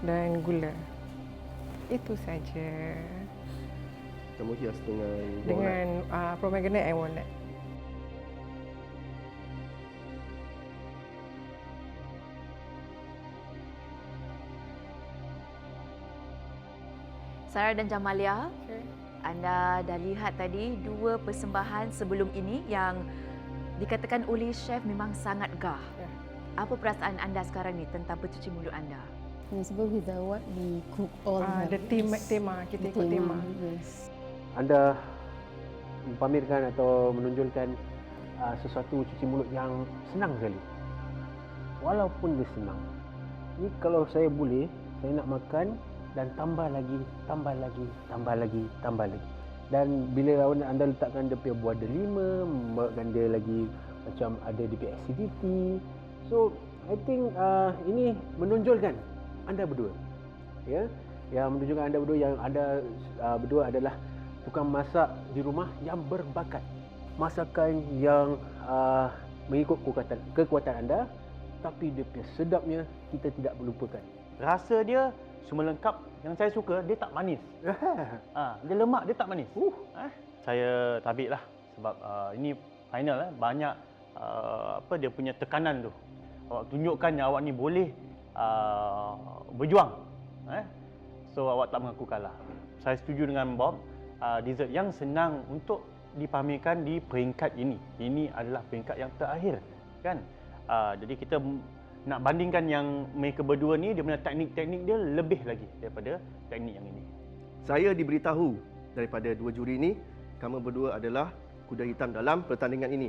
dan gula. Itu saja. Kamu hias dengan pomegranate and walnut. Sarah dan Jamalia, anda dah lihat tadi dua persembahan sebelum ini yang dikatakan oleh chef memang sangat gah. Apa perasaan anda sekarang ni tentang pencuci mulut anda? Sebab kita what we cook all the tema kita ikut tema. Yes. Anda pamerkan atau menonjolkan sesuatu cuci mulut yang senang sekali. Walaupun dia senang. Ni kalau saya boleh, saya nak makan dan tambah lagi. Dan bila anda letakkan dia punya buah delima, membuatkan dia lagi macam ada dia punya acidity. So, I think ini menonjolkan anda berdua. Ya. Yang menunjukkan anda berdua yang anda berdua adalah tukang masak di rumah yang berbakat. Masakan yang mengikut kekuatan anda, tapi dia punya sedapnya kita tidak melupakan. Rasa dia semua lengkap yang saya suka dia tak manis. Dia lemak, dia tak manis. Saya tabik lah sebab ini final banyak dia punya tekanan tu. Awak tunjukkan yang awak ni boleh berjuang. So awak tak mengaku kalah. Saya setuju dengan Bob. Dessert yang senang untuk dipamerkan di peringkat ini. Ini adalah peringkat yang terakhir, kan? Jadi kita nak bandingkan yang mereka berdua ni, dia punya teknik-teknik dia lebih lagi daripada teknik yang ini. Saya diberitahu daripada dua juri ini, kamu berdua adalah kuda hitam dalam pertandingan ini.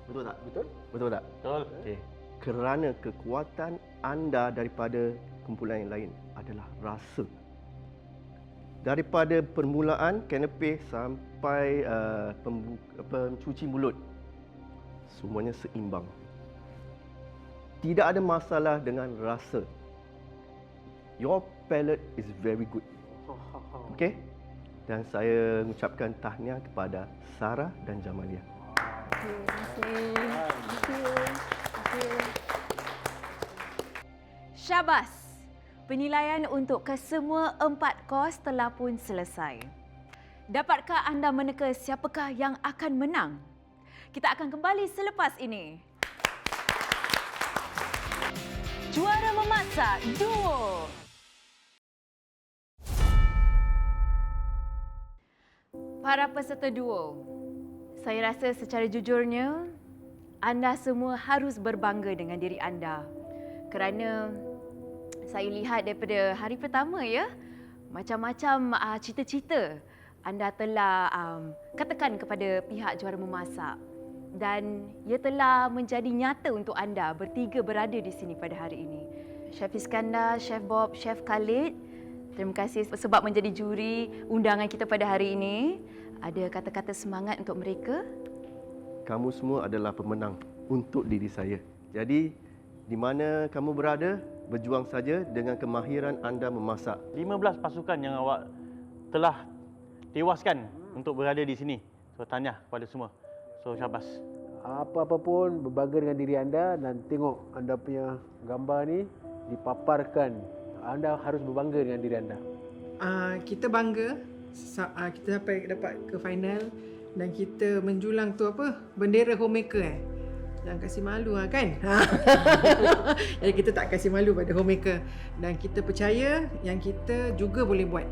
Betul tak? Betul. Betul tak? Betul. Okey. Kerana kekuatan anda daripada kumpulan yang lain adalah rasa. Daripada permulaan kanapeh sampai pencuci mulut, semuanya seimbang. Tidak ada masalah dengan rasa. Your palate is very good. Okey? Dan saya mengucapkan tahniah kepada Sarah dan Jamalia. Syabas! Penilaian untuk kesemua 4 kos telah pun selesai. Dapatkah anda meneka siapakah yang akan menang? Kita akan kembali selepas ini. Juara memasak duo. Para peserta duo, saya rasa secara jujurnya, anda semua harus berbangga dengan diri anda. Kerana saya lihat daripada hari pertama macam-macam cita-cita anda telah katakan kepada pihak juara memasak. Dan ia telah menjadi nyata untuk anda bertiga berada di sini pada hari ini. Chef Iskandar, Chef Bob, Chef Khalid, terima kasih sebab menjadi juri undangan kita pada hari ini. Ada kata-kata semangat untuk mereka? Kamu semua adalah pemenang untuk diri saya. Jadi, di mana kamu berada, berjuang saja dengan kemahiran anda memasak. 15 pasukan yang awak telah tewaskan untuk berada di sini. So, tahniah kepada semua. So, syabas. Apa-apa pun berbangga dengan diri anda dan tengok anda punya gambar ni dipaparkan. Anda harus berbangga dengan diri anda. Kita bangga kita dapat ke final dan kita menjulang tu bendera homemaker Jangan kasih malu kan. Jadi kita tak kasih malu pada homemaker dan kita percaya yang kita juga boleh buat.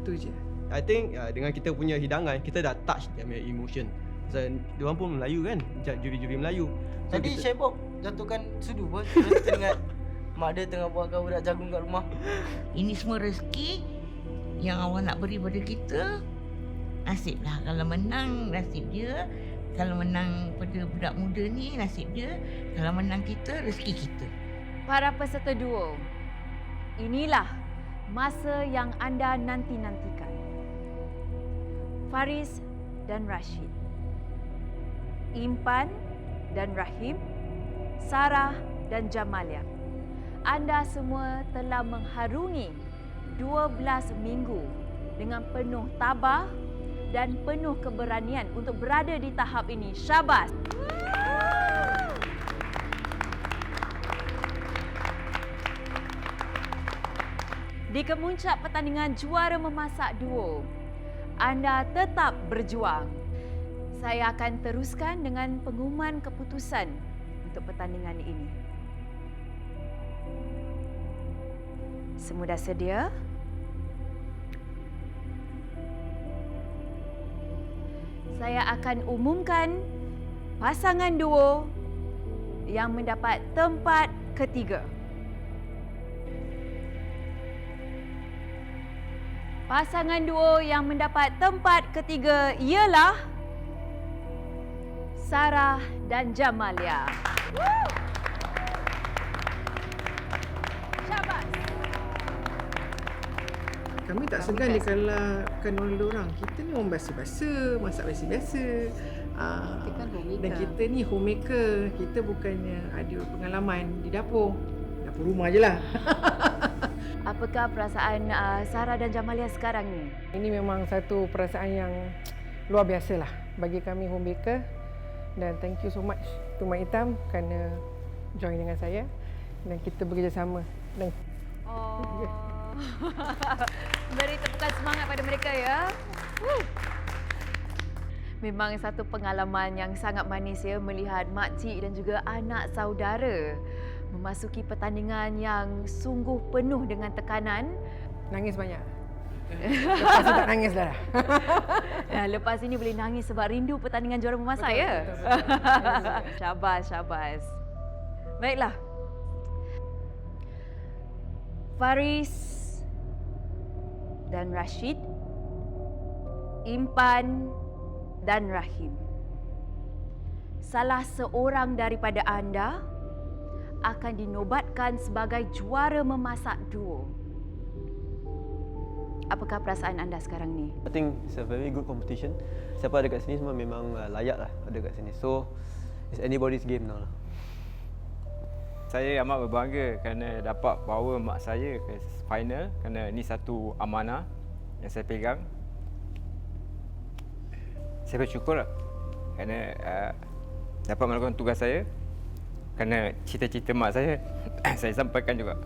Tu je. I think dengan kita punya hidangan kita dah touch dia punya emotion. Dan diorang pun Melayu kan, juri-juri Melayu. So tadi Chef Bob jatuhkan sudu pun. Kita ingat mak dia tengah buatkan urat jagung kat rumah. Ini semua rezeki yang awak nak beri pada kita. Nasiblah kalau menang, nasib dia. Kalau menang pada budak muda ni, nasib dia. Kalau menang kita, rezeki kita. Para peserta duo, inilah masa yang anda nanti-nantikan. Faris dan Rashid, Impan dan Rahim, Sarah dan Jamalia. Anda semua telah mengharungi 12 minggu dengan penuh tabah dan penuh keberanian untuk berada di tahap ini. Syabas! Di kemuncak pertandingan juara memasak duo, anda tetap berjuang. Saya akan teruskan dengan pengumuman keputusan untuk pertandingan ini. Semua dah sedia? Saya akan umumkan pasangan duo yang mendapat tempat ketiga. Pasangan duo yang mendapat tempat ketiga ialah Sarah dan Jamalia. Syabas. Kami tak segan dikalahkan oleh orang. Kita ni orang biasa-biasa, masak biasa-biasa. Kita kan homemaker. Dan kita ni homemaker. Kita bukannya ada pengalaman di dapur. Dapur rumah je lah. Apakah perasaan Sarah dan Jamalia sekarang ni? Ini memang satu perasaan yang luar biasa lah bagi kami homemaker. Dan thank you so much to Mak Hitam kerana join dengan saya dan kita bekerjasama. Beri tepukan semangat pada mereka ya. Memang satu pengalaman yang sangat manis ya melihat makcik dan juga anak saudara memasuki pertandingan yang sungguh penuh dengan tekanan. Nangis banyak. Lepas ni tak nangis dah. Lepas ini boleh nangis sebab rindu pertandingan juara memasak ya. Syabas, syabas. Baiklah. Faris dan Rashid, Impan dan Rahim. Salah seorang daripada anda akan dinobatkan sebagai juara memasak duo. Apakah perasaan anda sekarang ni? I think it's a very good competition. Siapa ada kat sini semua memang layak lah ada kat sini. So, it's anybody's game now lah. Saya amat berbangga kerana dapat bawa mak saya ke final kerana ini satu amanah yang saya pegang. Saya bersyukur kerana dapat melakukan tugas saya kerana cita-cita mak saya saya sampaikan juga.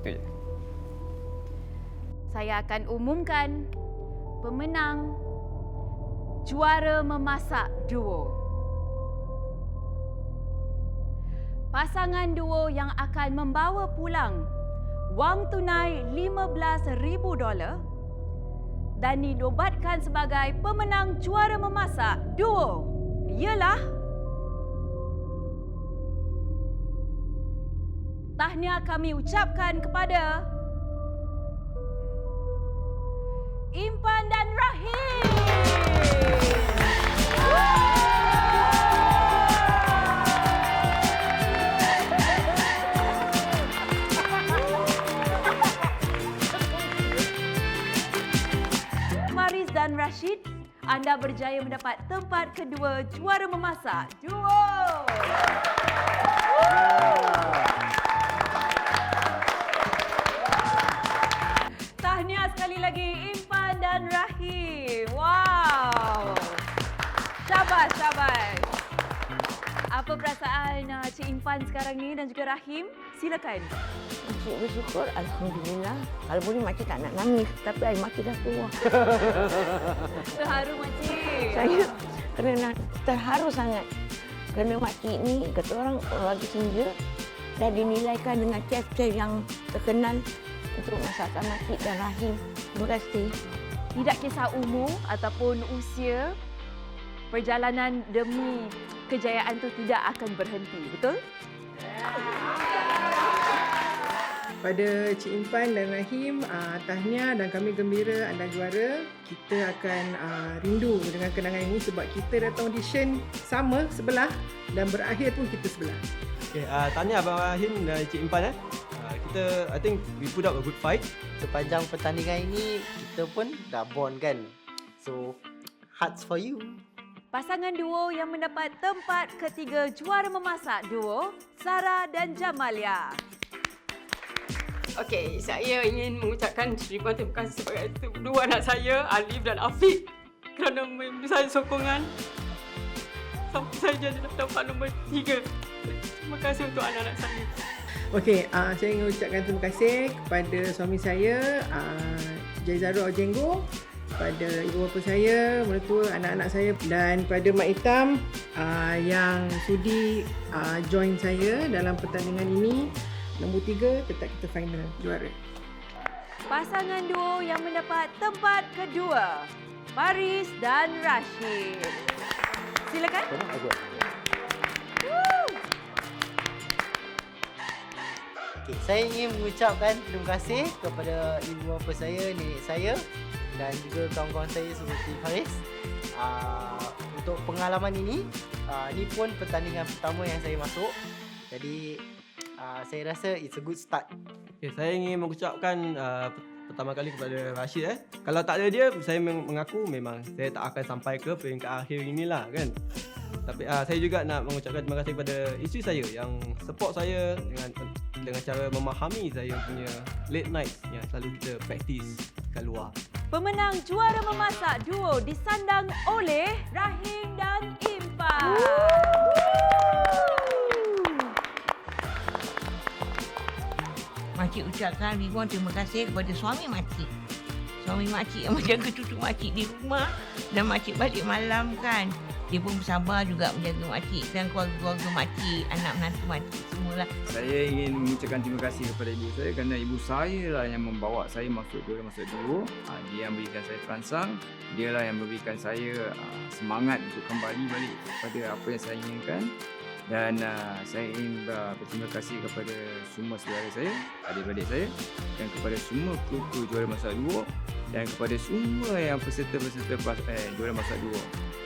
Itu je. Saya akan umumkan pemenang juara memasak duo. Pasangan duo yang akan membawa pulang wang tunai $15,000 dan dinobatkan sebagai pemenang juara memasak duo ialah tahniah kami ucapkan kepada Impan dan Rahim. Faris dan Rashid, anda berjaya mendapat tempat kedua juara memasak duo. Tahniah sekali lagi Impan dan Rahim. Wow. Syabas, syabas. Apa perasaan Cik Impan sekarang ni dan juga Rahim? Silakan. Makcik bersyukur, Alhamdulillah. Kalau boleh makcik tak nak nangis, tapi air mata dah keluar. Terharu makcik. Saya kerana terharu sangat. Kerana makcik ni, kata orang lagi senja, dah dinilaikan dengan chef-chef yang terkenal untuk masakan makcik dan Rahim. Terima kasih. Tidak kisah umur ataupun usia, perjalanan demi kejayaan itu tidak akan berhenti, betul? Pada Cik Impan dan Rahim, tahniah dan kami gembira anda juara. Kita akan rindu dengan kenangan ini sebab kita datang audition sama sebelah dan berakhir pun kita sebelah. Okay, tahniah Abang Rahim dan Cik Impan. I think we put up a good fight. Sepanjang pertandingan ini, kita pun dah bond kan. So, hearts for you. Pasangan duo yang mendapat tempat ketiga juara memasak duo, Sarah dan Jamalia. Okey, saya ingin mengucapkan terima kasih kepada kedua anak saya, Alif dan Afiq, kerana memberi saya sokongan sampai saya jadi dapat nombor 3. Terima kasih untuk anak-anak saya. Okey, saya ingin ucapkan terima kasih kepada suami saya, Jaizarul Ojenggo, kepada ibu bapa saya, mertua, anak-anak saya dan kepada Mak Itam yang sudi join saya dalam pertandingan ini. Nombor 3 tetap kita final juara. Pasangan duo yang mendapat tempat kedua, Faris dan Rashid. Silakan. Okay, saya ingin mengucapkan terima kasih kepada ibu bapa saya, nenek saya dan juga kawan-kawan saya seperti Faris untuk pengalaman ini. Ini pun pertandingan pertama yang saya masuk. Jadi saya rasa it's a good start. Okay, saya ingin mengucapkan pertama kali kepada Rashid. Kalau tak ada dia, saya mengaku memang saya tak akan sampai ke peringkat akhir inilah kan. Tapi saya juga nak mengucapkan terima kasih kepada isteri saya yang support saya dengan cara memahami saya punya late night yang selalu kita practice kat luar. Pemenang juara memasak duo disandang oleh Rahim dan Impan. makcik ucapkan ribuan terima kasih kepada suami makcik. Suami makcik yang menjaga cucu makcik di rumah dan makcik balik malam kan. Dia pun bersabar juga menjaga makcik dan keluarga-keluarga makcik, anak menantu makcik semualah. Saya ingin mengucapkan terima kasih kepada ibu saya kerana ibu saya lah yang membawa saya masuk Juara Masak 2. Dia yang berikan saya terangsang. Dia lah yang memberikan saya semangat untuk kembali balik kepada apa yang saya inginkan. Dan saya ingin berterima kasih kepada semua saudara saya, adik-adik saya dan kepada semua kru Juara Masak 2 dan kepada semua yang peserta-peserta Juara Masak 2.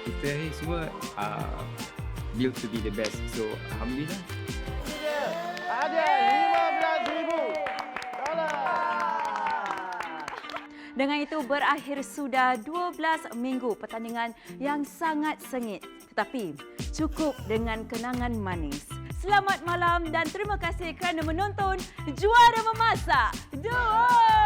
Kita ni semua built to be the best. So, Alhamdulillah. Ada RM15,000. Dengan itu berakhir sudah 12 minggu pertandingan yang sangat sengit. Tetapi cukup dengan kenangan manis. Selamat malam dan terima kasih kerana menonton Juara Memasak 2.